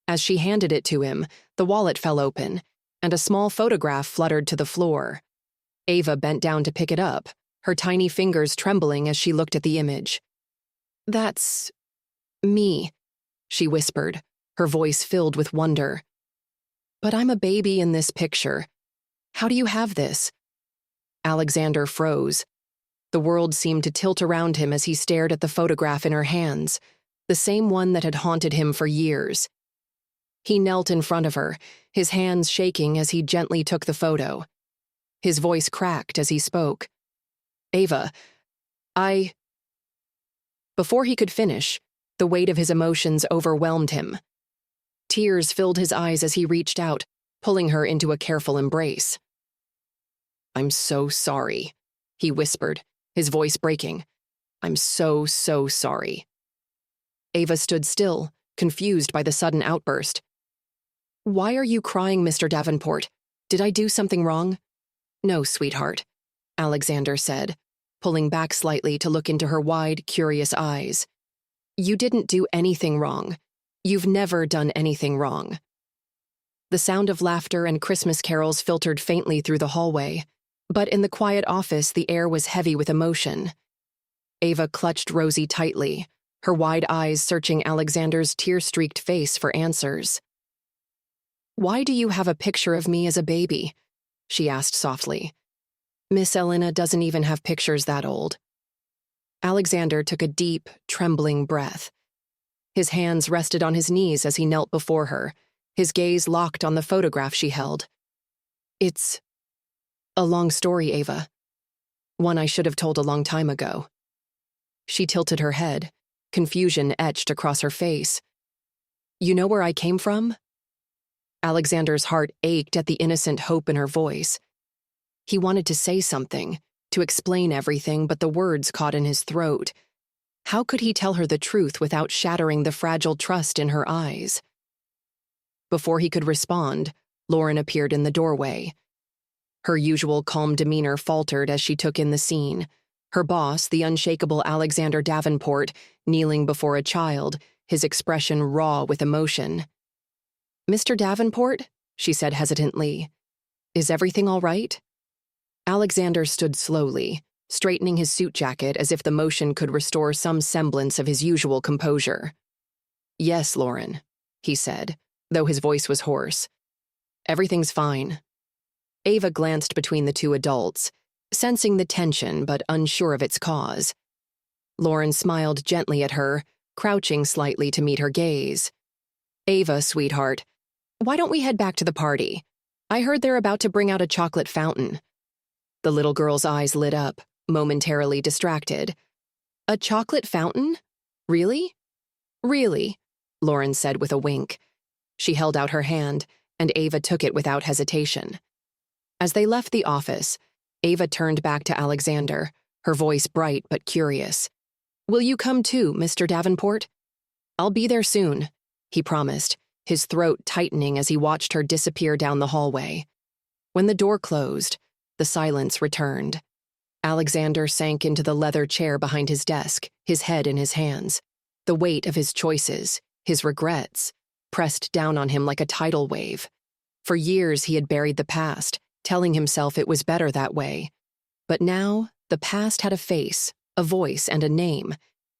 As she handed it to him, the wallet fell open, and a small photograph fluttered to the floor. Ava bent down to pick it up, her tiny fingers trembling as she looked at the image. "That's me," she whispered, her voice filled with wonder. "But I'm a baby in this picture. How do you have this?" Alexander froze. The world seemed to tilt around him as he stared at the photograph in her hands, the same one that had haunted him for years. He knelt in front of her, his hands shaking as he gently took the photo. His voice cracked as he spoke. "Ava, I—" Before he could finish, the weight of his emotions overwhelmed him. Tears filled his eyes as he reached out, pulling her into a careful embrace. "I'm so sorry," he whispered, his voice breaking. "I'm so sorry." Ava stood still, confused by the sudden outburst. "Why are you crying, Mr. Davenport? Did I do something wrong?" "No, sweetheart," Alexander said, pulling back slightly to look into her wide, curious eyes. "You didn't do anything wrong. You've never done anything wrong." The sound of laughter and Christmas carols filtered faintly through the hallway, but in the quiet office the air was heavy with emotion. Ava clutched Rosie tightly, her wide eyes searching Alexander's tear-streaked face for answers. "Why do you have a picture of me as a baby?" she asked softly. "Miss Elena doesn't even have pictures that old." Alexander took a deep, trembling breath. His hands rested on his knees as he knelt before her, his gaze locked on the photograph she held. "It's a long story, Ava. One I should have told a long time ago." She tilted her head, confusion etched across her face. "You know where I came from?" Alexander's heart ached at the innocent hope in her voice. He wanted to say something, to explain everything, but the words caught in his throat. How could he tell her the truth without shattering the fragile trust in her eyes? Before he could respond, Lauren appeared in the doorway. Her usual calm demeanor faltered as she took in the scene. Her boss, the unshakable Alexander Davenport, kneeling before a child, his expression raw with emotion. "Mr. Davenport," she said hesitantly, "is everything all right?" Alexander stood slowly, straightening his suit jacket as if the motion could restore some semblance of his usual composure. "Yes, Lauren," he said, though his voice was hoarse. "Everything's fine." Ava glanced between the two adults, sensing the tension but unsure of its cause. Lauren smiled gently at her, crouching slightly to meet her gaze. "Ava, sweetheart, why don't we head back to the party? I heard they're about to bring out a chocolate fountain." The little girl's eyes lit up, momentarily distracted. "A chocolate fountain? Really?" "Really," Lauren said with a wink. She held out her hand, and Ava took it without hesitation. As they left the office, Ava turned back to Alexander, her voice bright but curious. "Will you come too, Mr. Davenport?" "I'll be there soon," he promised, his throat tightening as he watched her disappear down the hallway. When the door closed, the silence returned. Alexander sank into the leather chair behind his desk, his head in his hands. The weight of his choices, his regrets, pressed down on him like a tidal wave. For years he had buried the past, telling himself it was better that way. But now, the past had a face, a voice, and a name,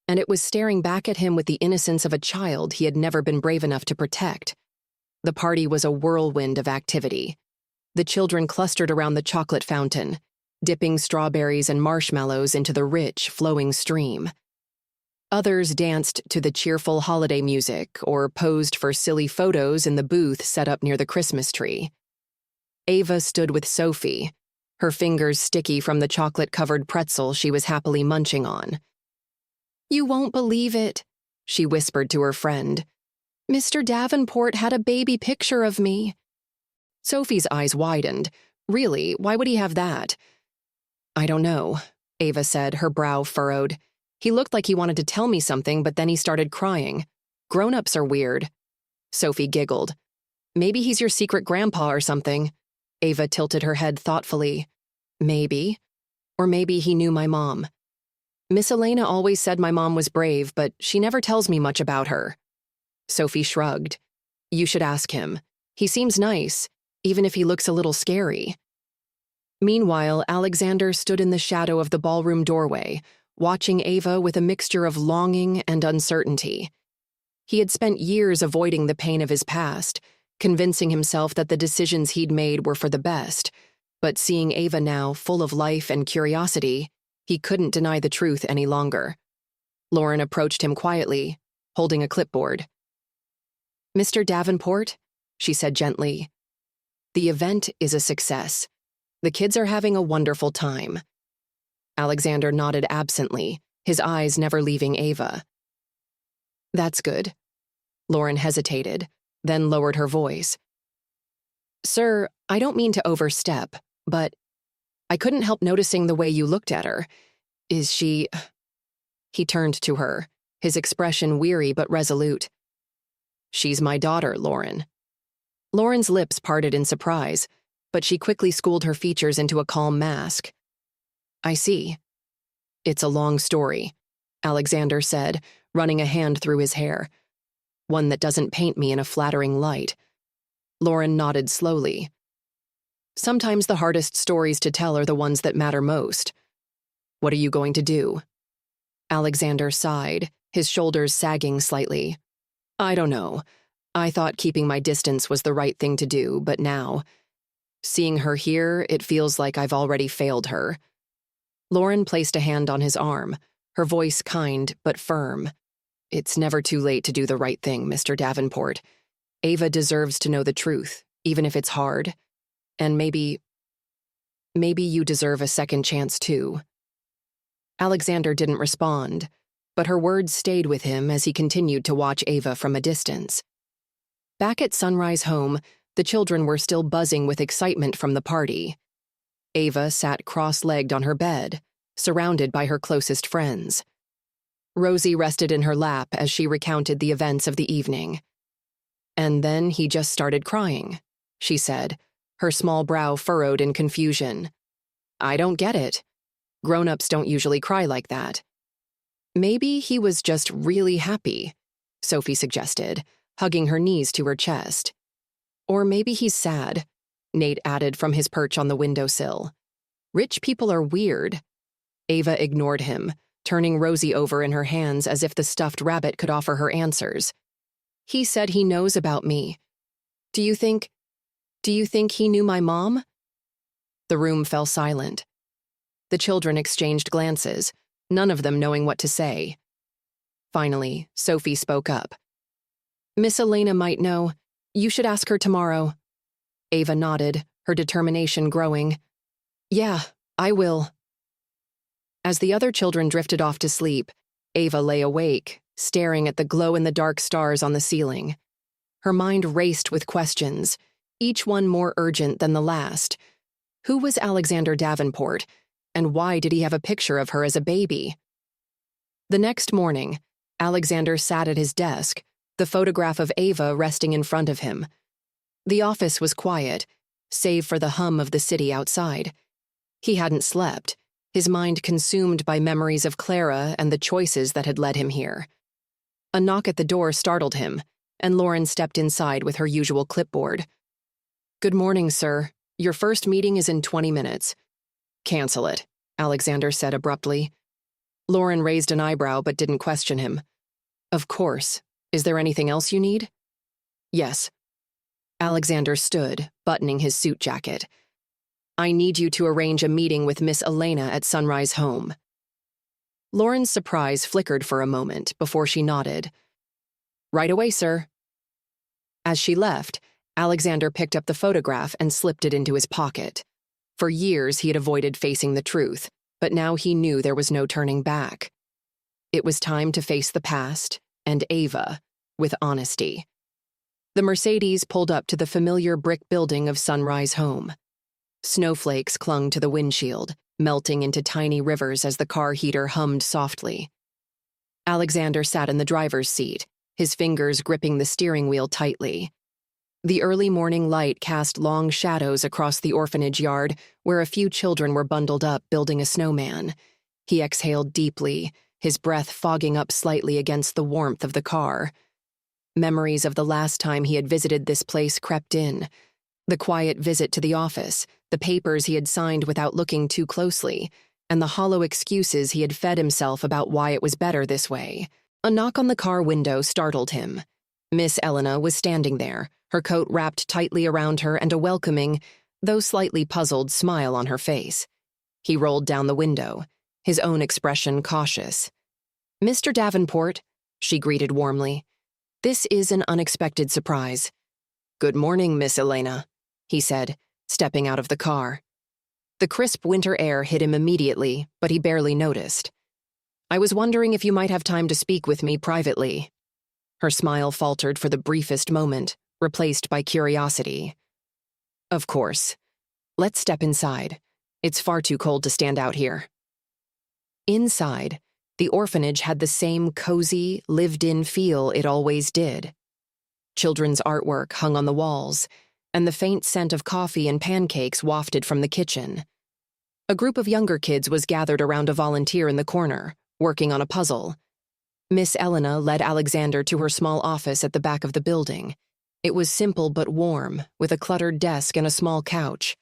and it was staring back at him with the innocence of a child he had never been brave enough to protect. The party was a whirlwind of activity. The children clustered around the chocolate fountain, dipping strawberries and marshmallows into the rich, flowing stream. Others danced to the cheerful holiday music or posed for silly photos in the booth set up near the Christmas tree. Ava stood with Sophie, her fingers sticky from the chocolate-covered pretzel she was happily munching on. "You won't believe it," she whispered to her friend. "Mr. Davenport had a baby picture of me." Sophie's eyes widened. "Really? Why would he have that?" "I don't know," Ava said, her brow furrowed. "He looked like he wanted to tell me something, but then he started crying. Grown-ups are weird." Sophie giggled. "Maybe he's your secret grandpa or something." Ava tilted her head thoughtfully. "Maybe. Or maybe he knew my mom. Miss Elena always said my mom was brave, but she never tells me much about her." Sophie shrugged. "You should ask him. He seems nice, even if he looks a little scary." Meanwhile, Alexander stood in the shadow of the ballroom doorway, watching Ava with a mixture of longing and uncertainty. He had spent years avoiding the pain of his past, convincing himself that the decisions he'd made were for the best, but seeing Ava now full of life and curiosity, he couldn't deny the truth any longer. Lauren approached him quietly, holding a clipboard. Mr. Davenport, she said gently, the event is a success. The kids are having a wonderful time. Alexander nodded absently, his eyes never leaving Ava. That's good. Lauren hesitated, then lowered her voice. Sir, I don't mean to overstep, but I couldn't help noticing the way you looked at her. Is she... He turned to her, his expression weary but resolute. She's my daughter, Lauren. Lauren's lips parted in surprise, but she quickly schooled her features into a calm mask. I see. It's a long story, Alexander said, running a hand through his hair. One that doesn't paint me in a flattering light. Lauren nodded slowly. Sometimes the hardest stories to tell are the ones that matter most. What are you going to do? Alexander sighed, his shoulders sagging slightly. I don't know. I thought keeping my distance was the right thing to do, but now, seeing her here, it feels like I've already failed her. Lauren placed a hand on his arm, her voice kind but firm. It's never too late to do the right thing, Mr. Davenport. Ava deserves to know the truth, even if it's hard. And maybe you deserve a second chance too. Alexander didn't respond, but her words stayed with him as he continued to watch Ava from a distance. Back at Sunrise Home, the children were still buzzing with excitement from the party. Ava sat cross-legged on her bed, surrounded by her closest friends. Rosie rested in her lap as she recounted the events of the evening. And then he just started crying, she said, her small brow furrowed in confusion. I don't get it. Grown-ups don't usually cry like that. Maybe he was just really happy, Sophie suggested, hugging her knees to her chest. Or maybe he's sad, Nate added from his perch on the windowsill. Rich people are weird. Ava ignored him, turning Rosie over in her hands as if the stuffed rabbit could offer her answers. He said he knows about me. Do you think he knew my mom? The room fell silent. The children exchanged glances, none of them knowing what to say. Finally, Sophie spoke up. Miss Elena might know. You should ask her tomorrow. Ava nodded, her determination growing. Yeah, I will. As the other children drifted off to sleep, Ava lay awake, staring at the glow-in-the-dark stars on the ceiling. Her mind raced with questions, each one more urgent than the last. Who was Alexander Davenport, and why did he have a picture of her as a baby? The next morning, Alexander sat at his desk, the photograph of Ava resting in front of him. The office was quiet, save for the hum of the city outside. He hadn't slept, his mind consumed by memories of Clara and the choices that had led him here. A knock at the door startled him, and Lauren stepped inside with her usual clipboard. Good morning, sir. Your first meeting is in 20 minutes. Cancel it, Alexander said abruptly. Lauren raised an eyebrow but didn't question him. Of course. Is there anything else you need? Yes. Alexander stood, buttoning his suit jacket. I need you to arrange a meeting with Miss Elena at Sunrise Home. Lauren's surprise flickered for a moment before she nodded. Right away, sir. As she left, Alexander picked up the photograph and slipped it into his pocket. For years he had avoided facing the truth, but now he knew there was no turning back. It was time to face the past, and Ava, with honesty. The Mercedes pulled up to the familiar brick building of Sunrise Home. Snowflakes clung to the windshield, melting into tiny rivers as the car heater hummed softly. Alexander sat in the driver's seat, his fingers gripping the steering wheel tightly. The early morning light cast long shadows across the orphanage yard where a few children were bundled up building a snowman. He exhaled deeply, his breath fogging up slightly against the warmth of the car. Memories of the last time he had visited this place crept in. The quiet visit to the office, the papers he had signed without looking too closely, and the hollow excuses he had fed himself about why it was better this way. A knock on the car window startled him. Miss Elena was standing there, her coat wrapped tightly around her and a welcoming, though slightly puzzled, smile on her face. He rolled down the window, his own expression cautious. Mr. Davenport, she greeted warmly. This is an unexpected surprise. "Good morning, Miss Elena," he said, stepping out of the car. The crisp winter air hit him immediately, but he barely noticed. "I was wondering if you might have time to speak with me privately." Her smile faltered for the briefest moment, replaced by curiosity. "Of course. Let's step inside. It's far too cold to stand out here." Inside, the orphanage had the same cozy, lived-in feel it always did. Children's artwork hung on the walls, and the faint scent of coffee and pancakes wafted from the kitchen. A group of younger kids was gathered around a volunteer in the corner, working on a puzzle. Miss Elena led Alexander to her small office at the back of the building. It was simple but warm, with a cluttered desk and a small couch.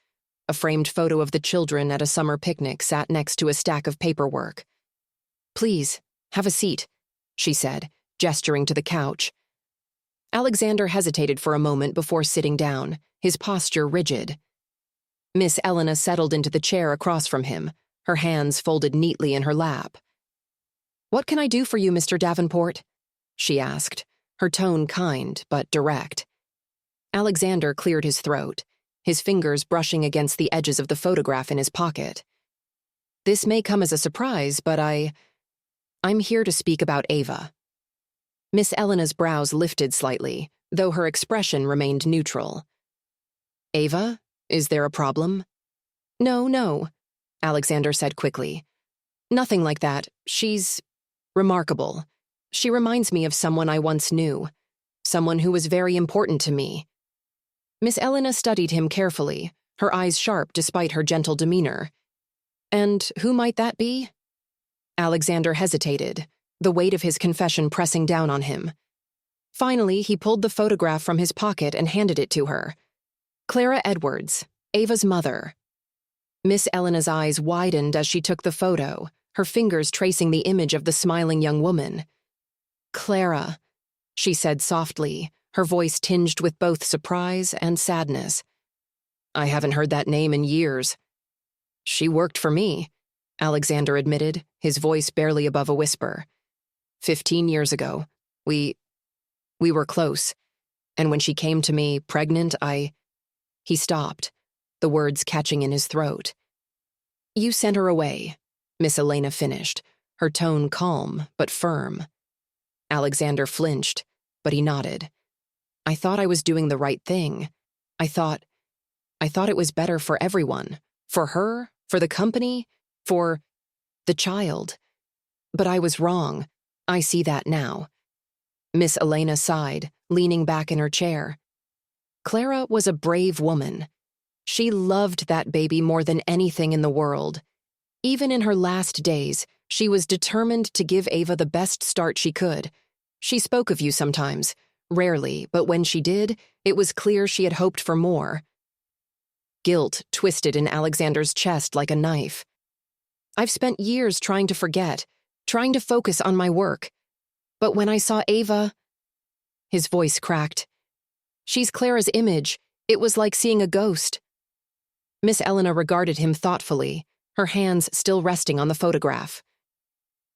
A framed photo of the children at a summer picnic sat next to a stack of paperwork. "Please, have a seat," she said, gesturing to the couch. Alexander hesitated for a moment before sitting down, his posture rigid. Miss Elena settled into the chair across from him, her hands folded neatly in her lap. "What can I do for you, Mr. Davenport?" she asked, her tone kind but direct. Alexander cleared his throat, his fingers brushing against the edges of the photograph in his pocket. "This may come as a surprise, but I'm here to speak about Ava." Miss Elena's brows lifted slightly, though her expression remained neutral. "Ava? Is there a problem?" No, Alexander said quickly. "Nothing like that. She's remarkable. She reminds me of someone I once knew, someone who was very important to me." Miss Elena studied him carefully, her eyes sharp despite her gentle demeanor. "And who might that be?" Alexander hesitated, the weight of his confession pressing down on him. Finally, he pulled the photograph from his pocket and handed it to her. "Clara Edwards, Ava's mother." Miss Elena's eyes widened as she took the photo, her fingers tracing the image of the smiling young woman. "Clara," she said softly, her voice tinged with both surprise and sadness. "I haven't heard that name in years." "She worked for me," Alexander admitted, his voice barely above a whisper. 15 years ago, we were close, and when she came to me, pregnant, He stopped, the words catching in his throat. "You sent her away," Miss Elena finished, her tone calm but firm. Alexander flinched, but he nodded. "I thought I was doing the right thing. I thought it was better for everyone, for her, for the company, for the child. But I was wrong. I see that now." Miss Elena sighed, leaning back in her chair. Clara was a brave woman. She loved that baby more than anything in the world. Even in her last days, she was determined to give Ava the best start she could. She spoke of you sometimes, rarely, but when she did, it was clear she had hoped for more. Guilt twisted in Alexander's chest like a knife. "I've spent years trying to forget, trying to focus on my work. But when I saw Ava..." His voice cracked. "She's Clara's image. It was like seeing a ghost." Miss Elena regarded him thoughtfully, her hands still resting on the photograph.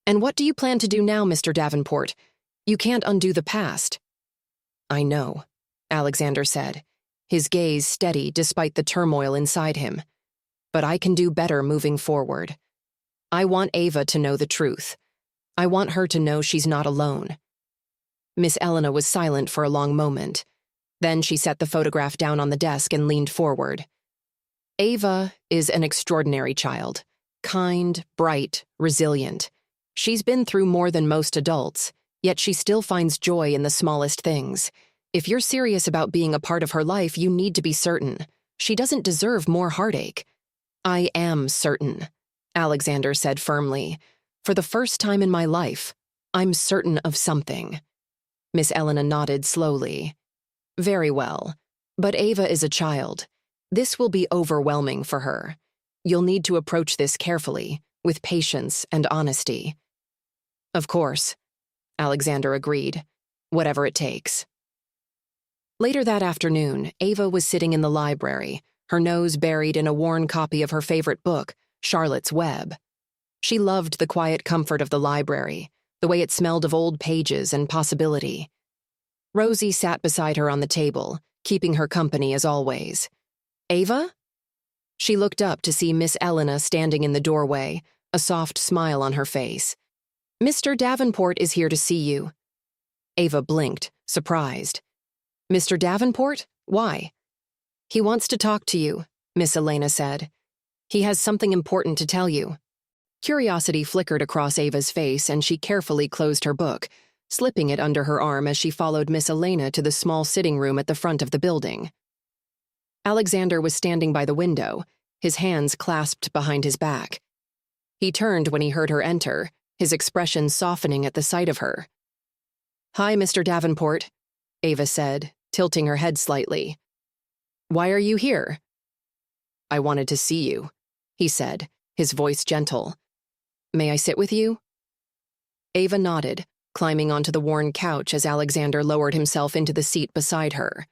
"And what do you plan to do now, Mr. Davenport? You can't undo the past." "I know," Alexander said, his gaze steady despite the turmoil inside him. "But I can do better moving forward. I want Ava to know the truth. I want her to know she's not alone." Miss Elena was silent for a long moment. Then she set the photograph down on the desk and leaned forward. "Ava is an extraordinary child. Kind, bright, resilient. She's been through more than most adults, yet she still finds joy in the smallest things. If you're serious about being a part of her life, you need to be certain. She doesn't deserve more heartache." "I am certain," Alexander said firmly. "For the first time in my life, I'm certain of something." Miss Elena nodded slowly. "Very well. But Ava is a child. This will be overwhelming for her. You'll need to approach this carefully, with patience and honesty." "Of course," Alexander agreed. "Whatever it takes." Later that afternoon, Ava was sitting in the library, her nose buried in a worn copy of her favorite book, Charlotte's Web. She loved the quiet comfort of the library, the way it smelled of old pages and possibility. Rosie sat beside her on the table, keeping her company as always. Ava? She looked up to see Miss Elena standing in the doorway, a soft smile on her face. Mr. Davenport is here to see you. Ava blinked, surprised. Mr. Davenport? Why? He wants to talk to you, Miss Elena said. He has something important to tell you. Curiosity flickered across Ava's face, and she carefully closed her book, slipping it under her arm as she followed Miss Elena to the small sitting room at the front of the building. Alexander was standing by the window, his hands clasped behind his back. He turned when he heard her enter, his expression softening at the sight of her. Hi, Mr. Davenport, Ava said, tilting her head slightly. Why are you here? I wanted to see you, he said, his voice gentle. May I sit with you? Ava nodded, climbing onto the worn couch as Alexander lowered himself into the seat beside her.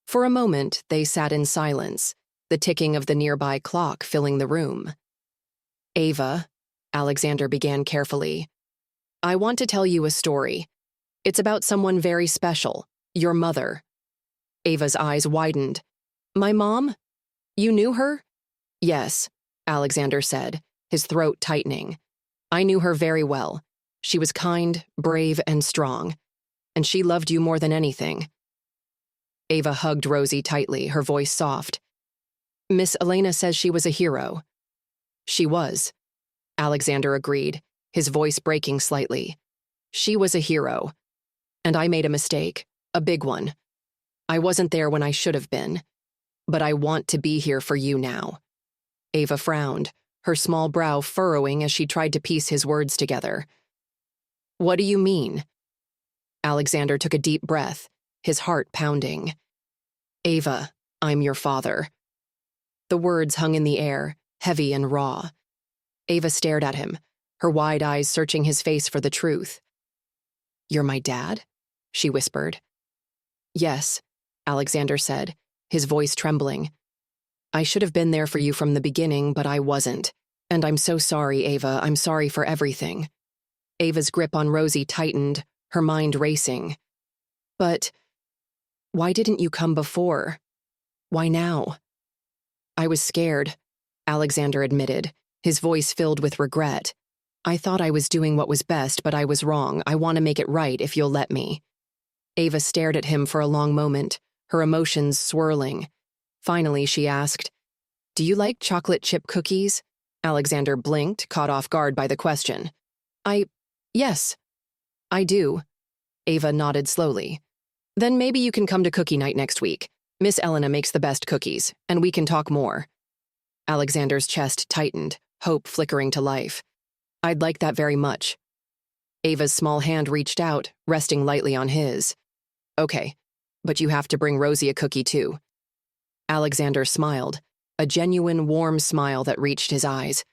For a moment, they sat in silence, the ticking of the nearby clock filling the room. Ava, Alexander began carefully, I want to tell you a story. It's about someone very special, your mother. Ava's eyes widened. My mom? You knew her? Yes, Alexander said, his throat tightening. I knew her very well. She was kind, brave, and strong. And she loved you more than anything. Ava hugged Rosie tightly, her voice soft. Miss Elena says she was a hero. She was, Alexander agreed, his voice breaking slightly. She was a hero. And I made a mistake, a big one. I wasn't there when I should have been. But I want to be here for you now. Ava frowned, her small brow furrowing as she tried to piece his words together. What do you mean? Alexander took a deep breath, his heart pounding. Ava, I'm your father. The words hung in the air, heavy and raw. Ava stared at him, her wide eyes searching his face for the truth. You're my dad? She whispered. Yes, Alexander said, his voice trembling. I should have been there for you from the beginning, but I wasn't. And I'm so sorry, Ava. I'm sorry for everything. Ava's grip on Rosie tightened, her mind racing. But why didn't you come before? Why now? I was scared, Alexander admitted, his voice filled with regret. I thought I was doing what was best, but I was wrong. I want to make it right if you'll let me. Ava stared at him for a long moment, her emotions swirling. Finally, she asked, Do you like chocolate chip cookies? Alexander blinked, caught off guard by the question. Yes, I do. Ava nodded slowly. Then maybe you can come to cookie night next week. Miss Elena makes the best cookies, and we can talk more. Alexander's chest tightened, hope flickering to life. I'd like that very much. Ava's small hand reached out, resting lightly on his. Okay, but you have to bring Rosie a cookie too. Alexander smiled, a genuine warm smile that reached his eyes.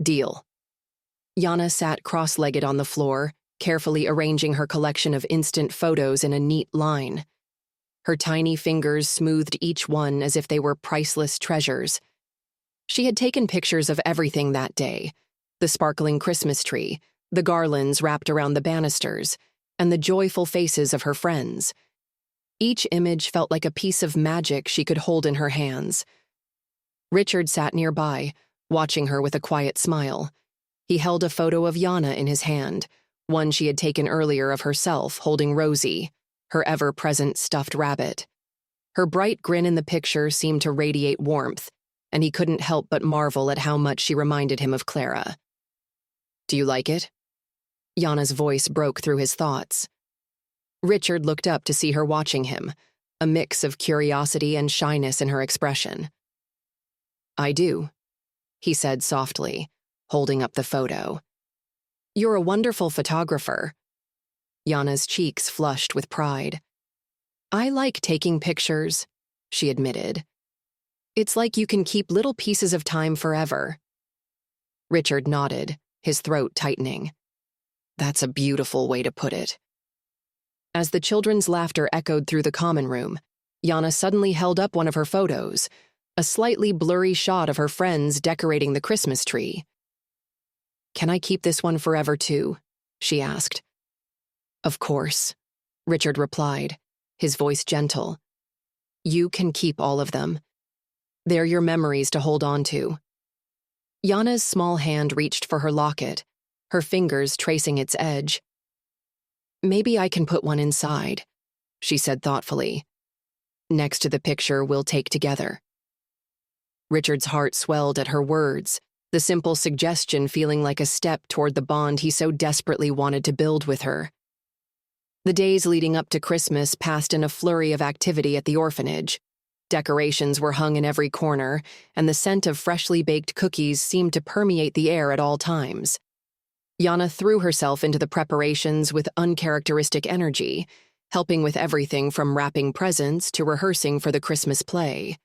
Deal. Yana sat cross-legged on the floor, carefully arranging her collection of instant photos in a neat line. Her tiny fingers smoothed each one as if they were priceless treasures. She had taken pictures of everything that day, the sparkling Christmas tree, the garlands wrapped around the banisters, and the joyful faces of her friends. Each image felt like a piece of magic she could hold in her hands. Richard sat nearby, watching her with a quiet smile. He held a photo of Yana in his hand, one she had taken earlier of herself holding Rosie, her ever-present stuffed rabbit. Her bright grin in the picture seemed to radiate warmth, and he couldn't help but marvel at how much she reminded him of Clara. Do you like it? Yana's voice broke through his thoughts. Richard looked up to see her watching him, a mix of curiosity and shyness in her expression. I do, he said softly, holding up the photo. You're a wonderful photographer. Yana's cheeks flushed with pride. I like taking pictures, she admitted. It's like you can keep little pieces of time forever. Richard nodded, his throat tightening. That's a beautiful way to put it. As the children's laughter echoed through the common room, Yana suddenly held up one of her photos, a slightly blurry shot of her friends decorating the Christmas tree. Can I keep this one forever too? She asked. Of course, Richard replied, his voice gentle. You can keep all of them. They're your memories to hold on to. Yana's small hand reached for her locket, her fingers tracing its edge. Maybe I can put one inside, she said thoughtfully. Next to the picture we'll take together. Richard's heart swelled at her words, the simple suggestion feeling like a step toward the bond he so desperately wanted to build with her. The days leading up to Christmas passed in a flurry of activity at the orphanage. Decorations were hung in every corner, and the scent of freshly baked cookies seemed to permeate the air at all times. Yana threw herself into the preparations with uncharacteristic energy, helping with everything from wrapping presents to rehearsing for the Christmas play.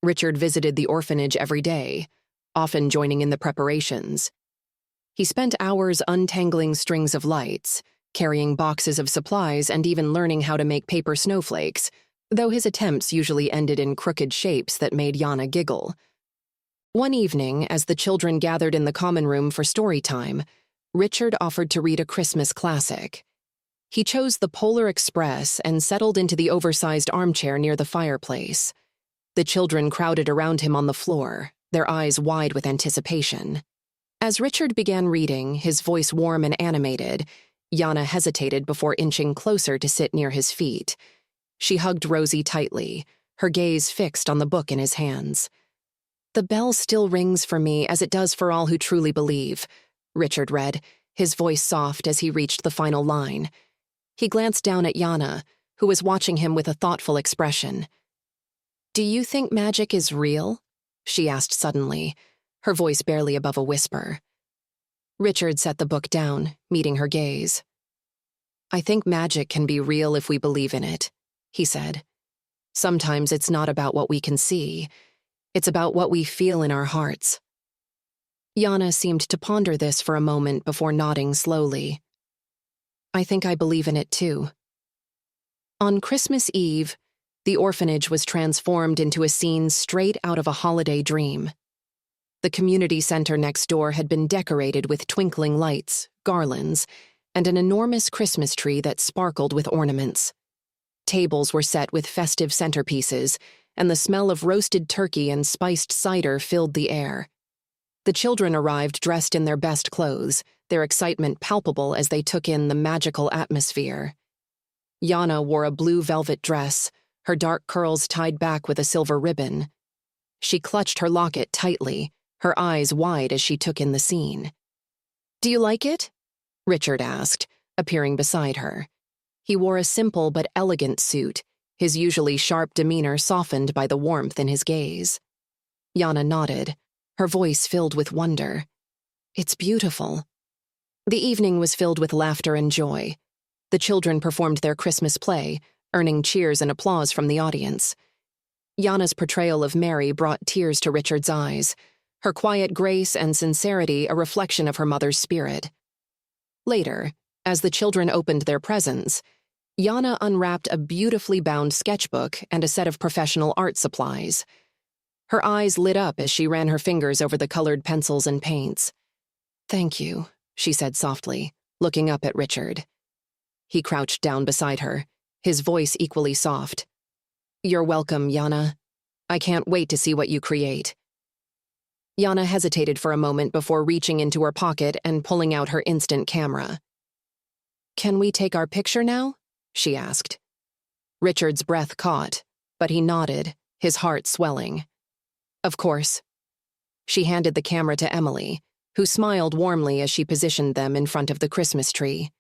Richard visited the orphanage every day, often joining in the preparations. He spent hours untangling strings of lights, carrying boxes of supplies, and even learning how to make paper snowflakes, though his attempts usually ended in crooked shapes that made Yana giggle. One evening, as the children gathered in the common room for story time, Richard offered to read a Christmas classic. He chose The Polar Express and settled into the oversized armchair near the fireplace. The children crowded around him on the floor, their eyes wide with anticipation. As Richard began reading, his voice warm and animated, Yana hesitated before inching closer to sit near his feet. She hugged Rosie tightly, her gaze fixed on the book in his hands. The bell still rings for me as it does for all who truly believe, Richard read, his voice soft as he reached the final line. He glanced down at Yana, who was watching him with a thoughtful expression. Do you think magic is real? She asked suddenly, her voice barely above a whisper. Richard set the book down, meeting her gaze. I think magic can be real if we believe in it, he said. Sometimes it's not about what we can see. It's about what we feel in our hearts. Yana seemed to ponder this for a moment before nodding slowly. I think I believe in it too. On Christmas Eve, the orphanage was transformed into a scene straight out of a holiday dream. The community center next door had been decorated with twinkling lights, garlands, and an enormous Christmas tree that sparkled with ornaments. Tables were set with festive centerpieces, and the smell of roasted turkey and spiced cider filled the air. The children arrived dressed in their best clothes, their excitement palpable as they took in the magical atmosphere. Yana wore a blue velvet dress, her dark curls tied back with a silver ribbon. She clutched her locket tightly, her eyes wide as she took in the scene. Do you like it? Richard asked, appearing beside her. He wore a simple but elegant suit, his usually sharp demeanor softened by the warmth in his gaze. Yana nodded, her voice filled with wonder. It's beautiful. The evening was filled with laughter and joy. The children performed their Christmas play, earning cheers and applause from the audience. Yana's portrayal of Mary brought tears to Richard's eyes, her quiet grace and sincerity a reflection of her mother's spirit. Later, as the children opened their presents, Yana unwrapped a beautifully bound sketchbook and a set of professional art supplies. Her eyes lit up as she ran her fingers over the colored pencils and paints. Thank you, she said softly, looking up at Richard. He crouched down beside her, his voice equally soft. You're welcome, Yana. I can't wait to see what you create. Yana hesitated for a moment before reaching into her pocket and pulling out her instant camera. Can we take our picture now? She asked. Richard's breath caught, but he nodded, his heart swelling. Of course. She handed the camera to Emily, who smiled warmly as she positioned them in front of the Christmas tree.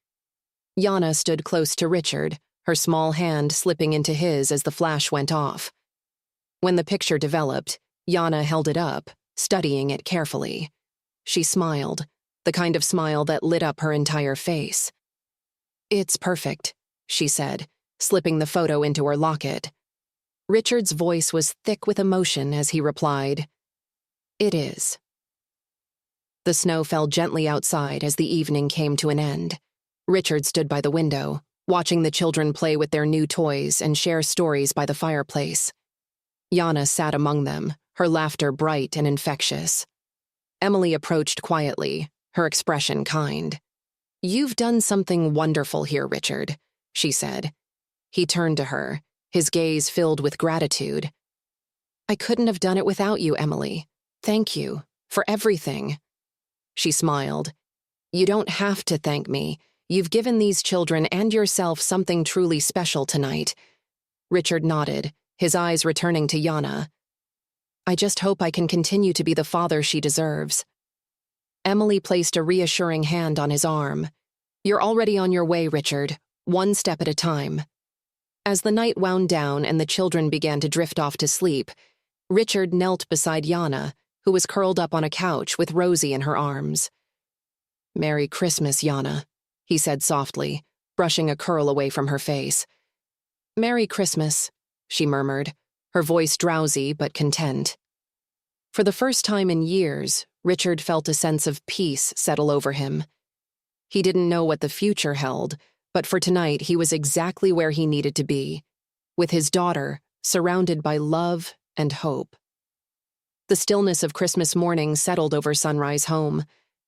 Yana stood close to Richard, her small hand slipping into his as the flash went off. When the picture developed, Yana held it up, studying it carefully. She smiled, the kind of smile that lit up her entire face. It's perfect, she said, slipping the photo into her locket. Richard's voice was thick with emotion as he replied, It is. The snow fell gently outside as the evening came to an end. Richard stood by the window, watching the children play with their new toys and share stories by the fireplace. Yana sat among them, her laughter bright and infectious. Emily approached quietly, her expression kind. You've done something wonderful here, Richard. she said. He turned to her, his gaze filled with gratitude. I couldn't have done it without you, Emily. Thank you for everything. She smiled. You don't have to thank me. You've given these children and yourself something truly special tonight. Richard nodded, his eyes returning to Yana. I just hope I can continue to be the father she deserves. Emily placed a reassuring hand on his arm. You're already on your way, Richard, one step at a time. As the night wound down and the children began to drift off to sleep, Richard knelt beside Yana, who was curled up on a couch with Rosie in her arms. Merry Christmas, Yana, he said softly, brushing a curl away from her face. Merry Christmas, she murmured, her voice drowsy but content. For the first time in years, Richard felt a sense of peace settle over him. He didn't know what the future held, but for tonight he was exactly where he needed to be, with his daughter, surrounded by love and hope. The stillness of Christmas morning settled over Sunrise Home,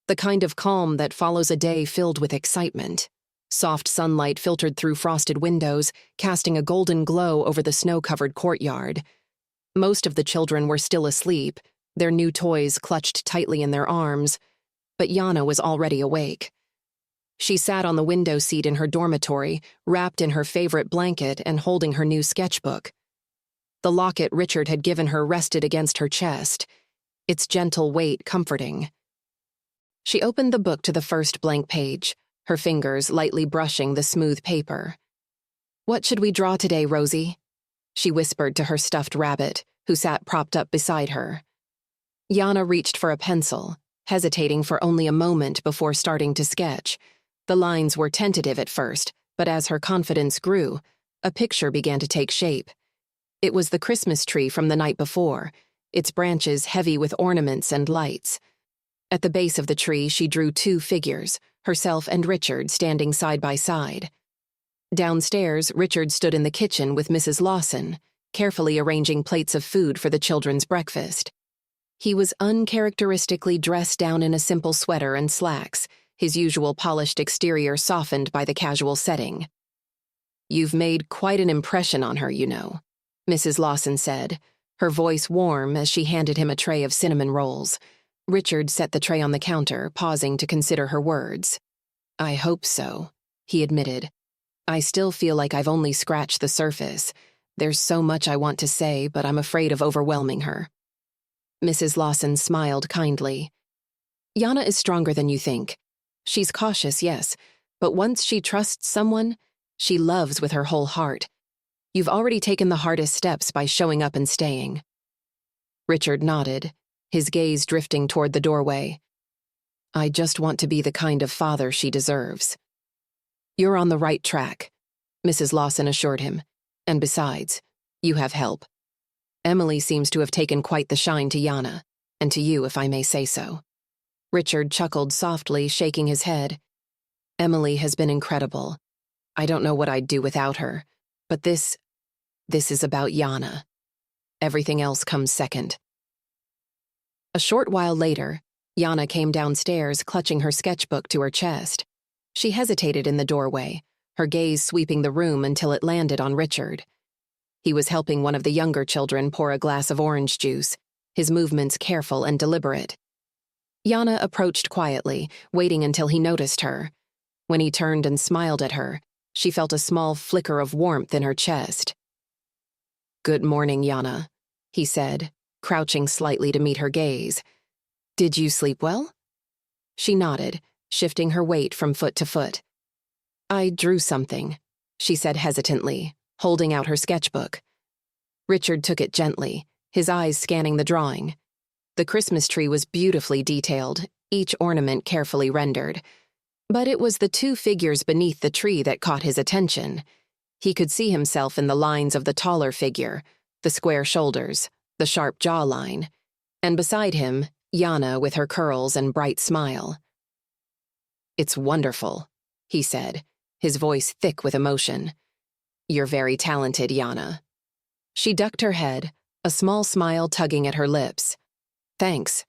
the kind of calm that follows a day filled with excitement. Soft sunlight filtered through frosted windows, casting a golden glow over the snow-covered courtyard. Most of the children were still asleep, their new toys clutched tightly in their arms, but Yana was already awake. She sat on the window seat in her dormitory, wrapped in her favorite blanket and holding her new sketchbook. The locket Richard had given her rested against her chest, its gentle weight comforting. She opened the book to the first blank page, her fingers lightly brushing the smooth paper. What should we draw today, Rosie? She whispered to her stuffed rabbit, who sat propped up beside her. Yana reached for a pencil, hesitating for only a moment before starting to sketch. The lines were tentative at first, but as her confidence grew, a picture began to take shape. It was the Christmas tree from the night before, its branches heavy with ornaments and lights. At the base of the tree, she drew two figures, herself and Richard standing side by side. Downstairs, Richard stood in the kitchen with Mrs. Lawson, carefully arranging plates of food for the children's breakfast. He was uncharacteristically dressed down in a simple sweater and slacks, his usual polished exterior softened by the casual setting. You've made quite an impression on her, you know, Mrs. Lawson said, her voice warm as she handed him a tray of cinnamon rolls. Richard set the tray on the counter, pausing to consider her words. I hope so, he admitted. I still feel like I've only scratched the surface. There's so much I want to say, but I'm afraid of overwhelming her. Mrs. Lawson smiled kindly. Yana is stronger than you think. She's cautious, yes, but once she trusts someone, she loves with her whole heart. You've already taken the hardest steps by showing up and staying. Richard nodded, his gaze drifting toward the doorway. I just want to be the kind of father she deserves. You're on the right track, Mrs. Lawson assured him. And besides, you have help. Emily seems to have taken quite the shine to Yana, and to you, if I may say so. Richard chuckled softly, shaking his head. Emily has been incredible. I don't know what I'd do without her, but this is about Yana. Everything else comes second. A short while later, Yana came downstairs, clutching her sketchbook to her chest. She hesitated in the doorway, her gaze sweeping the room until it landed on Richard. He was helping one of the younger children pour a glass of orange juice, his movements careful and deliberate. Yana approached quietly, waiting until he noticed her. When he turned and smiled at her, she felt a small flicker of warmth in her chest. Good morning, Yana, he said, crouching slightly to meet her gaze. Did you sleep well? She nodded, shifting her weight from foot to foot. I drew something, she said hesitantly, holding out her sketchbook. Richard took it gently, his eyes scanning the drawing. The Christmas tree was beautifully detailed, each ornament carefully rendered. But it was the two figures beneath the tree that caught his attention. He could see himself in the lines of the taller figure, the square shoulders, the sharp jawline, and beside him, Yana with her curls and bright smile. It's wonderful, he said, his voice thick with emotion. You're very talented, Yana. She ducked her head, a small smile tugging at her lips. Thanks.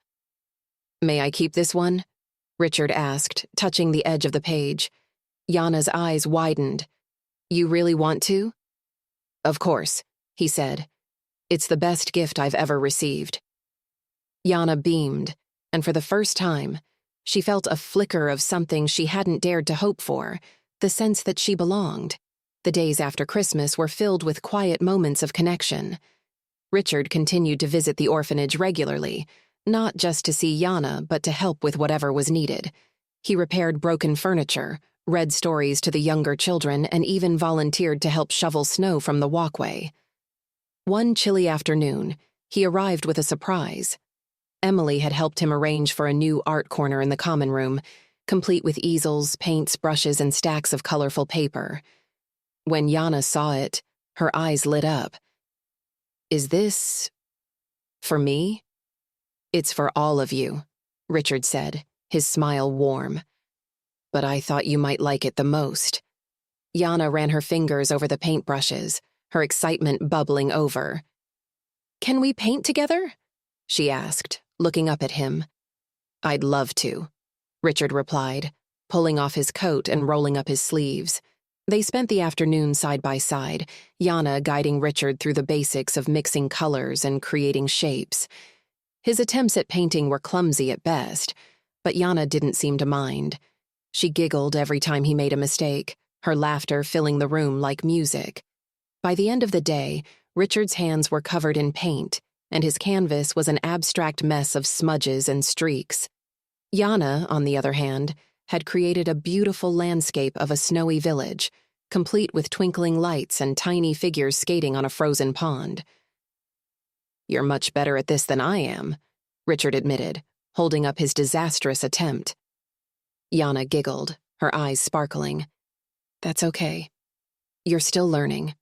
May I keep this one? Richard asked, touching the edge of the page. Yana's eyes widened. You really want to? Of course, he said. It's the best gift I've ever received. Yana beamed, and for the first time, she felt a flicker of something she hadn't dared to hope for, the sense that she belonged. The days after Christmas were filled with quiet moments of connection. Richard continued to visit the orphanage regularly, not just to see Yana, but to help with whatever was needed. He repaired broken furniture, read stories to the younger children, and even volunteered to help shovel snow from the walkway. One chilly afternoon, he arrived with a surprise. Emily had helped him arrange for a new art corner in the common room, complete with easels, paints, brushes, and stacks of colorful paper. When Yana saw it, her eyes lit up. Is this for me? It's for all of you, Richard said, his smile warm. But I thought you might like it the most. Yana ran her fingers over the paintbrushes, her excitement bubbling over. Can we paint together? She asked, looking up at him. I'd love to, Richard replied, pulling off his coat and rolling up his sleeves. They spent the afternoon side by side, Yana guiding Richard through the basics of mixing colors and creating shapes. His attempts at painting were clumsy at best, but Yana didn't seem to mind. She giggled every time he made a mistake, her laughter filling the room like music. By the end of the day, Richard's hands were covered in paint, and his canvas was an abstract mess of smudges and streaks. Yana, on the other hand, had created a beautiful landscape of a snowy village, complete with twinkling lights and tiny figures skating on a frozen pond. You're much better at this than I am, Richard admitted, holding up his disastrous attempt. Yana giggled, her eyes sparkling. That's okay. You're still learning.